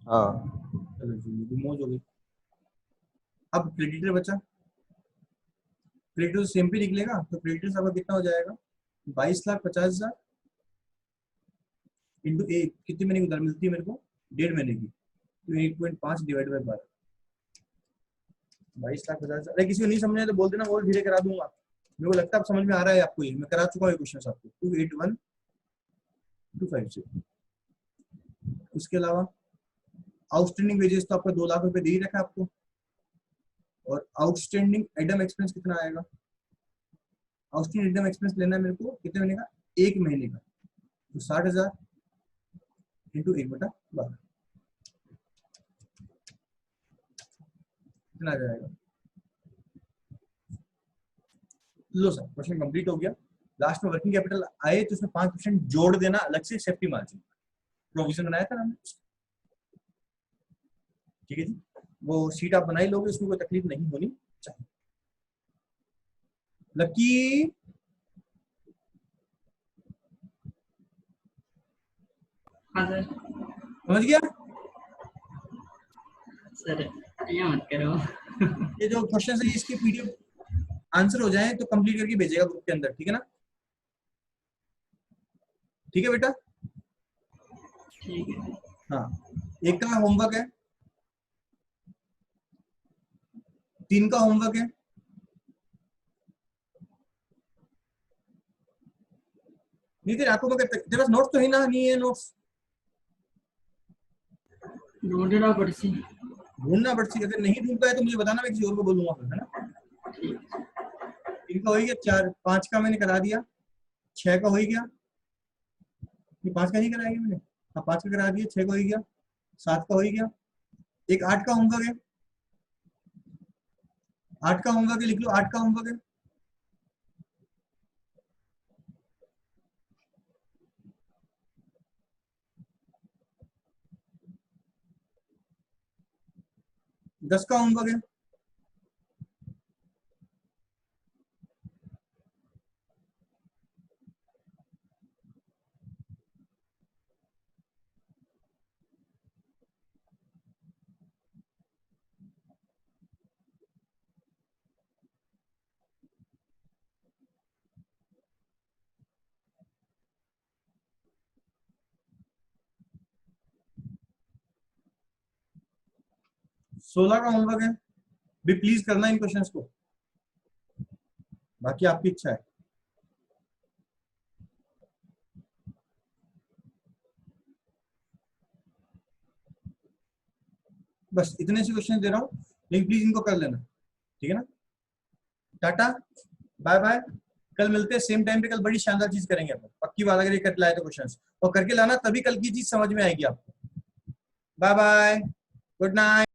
हाँ। चलो जी मौज हो गई। अब क्रेडिटर बचा, क्रेडिटर सेम पे निकलेगा, तो क्रेडिटर आपका कितना हो जाएगा, 22,50,000 इंटू एक, कितने महीने की उधार मिलती है मेरे को, 1.5 महीने की, तो 1.5 डिवाइड बाय 12, 22,50,000। अरे किसी को नहीं समझ तो बोल देना, और धीरे करा दूंगा। मेरे को लगता है आप समझ में आ रहा है आपको, ये मैं करा चुका हूँ क्वेश्चन आपको। 281,250। उसके अलावा आउटस्टैंडिंग वेजेस तो आपका 2 लाख रुपए दे ही रखा है आपको, और आउटस्टैंडिंग एडम एक्सपेंस कितना आएगा, आउटस्टैंडिंग एडम एक्सपेंस लेना है मेरे को कितने महीने का, 1 महीने का, तो 60,000 इंटू 1/12 कितना आ जाएगा। लो सर क्वेश्चन कंप्लीट हो गया। लास्ट में वर्किंग कैपिटल आए तो उसमें 5% जोड़ देना अलग से, सेफ्टी मार्जिन प्रोविजन बनाया था हमने, ठीक है जी। वो सीट आप बनाई लोगे, उसमें कोई तकलीफ नहीं होनी चाहिए। लकी हाँ सर। समझ गया? सर ये मत करो। ये जो क्वेश्चन है इसके पीडीएफ आंसर हो जाए तो कंप्लीट करके भेजेगा ग्रुप के अंदर, ठीक है ना? ठीक है बेटा? ठीक है। हाँ, एक का होमवर्क है, 3 का होमवर्क है। नहीं तेरे आंखों में तेरे पास नोट्स तो है ना? नहीं है नोट्स? ढूंढना पड़सी। ढूंढना पड़ती, अगर नहीं ढूंढ पाए तो मुझे बताना, मैं किसी और को बोलूंगा फिर, है ना? 3 का हो गया, 4 5 का मैंने करा दिया, 6 का हो ही गया, ये 5 का नहीं कराया मैंने, हाँ 5 का करा दिया, 6 का हो ही गया, 7 का हो ही गया, एक 8 का होमवर्क है, 8 का होमवर्क है, लिख लो 8 का होमवर्क है। दस का होमवर्क है। सोलह का होमवर्क है, भी प्लीज करना इन क्वेश्चंस को, बाकी आपकी इच्छा है। बस इतने से क्वेश्चन दे रहा हूँ, लेकिन प्लीज इनको कर लेना, ठीक है ना? टाटा, बाय बाय, कल मिलते हैं सेम टाइम पे। कल बड़ी शानदार चीज करेंगे अपन, पक्की बात, अगर ये कर लाए तो क्वेश्चंस, और करके लाना, तभी कल की चीज समझ में आएगी आपको। Bye bye, good night.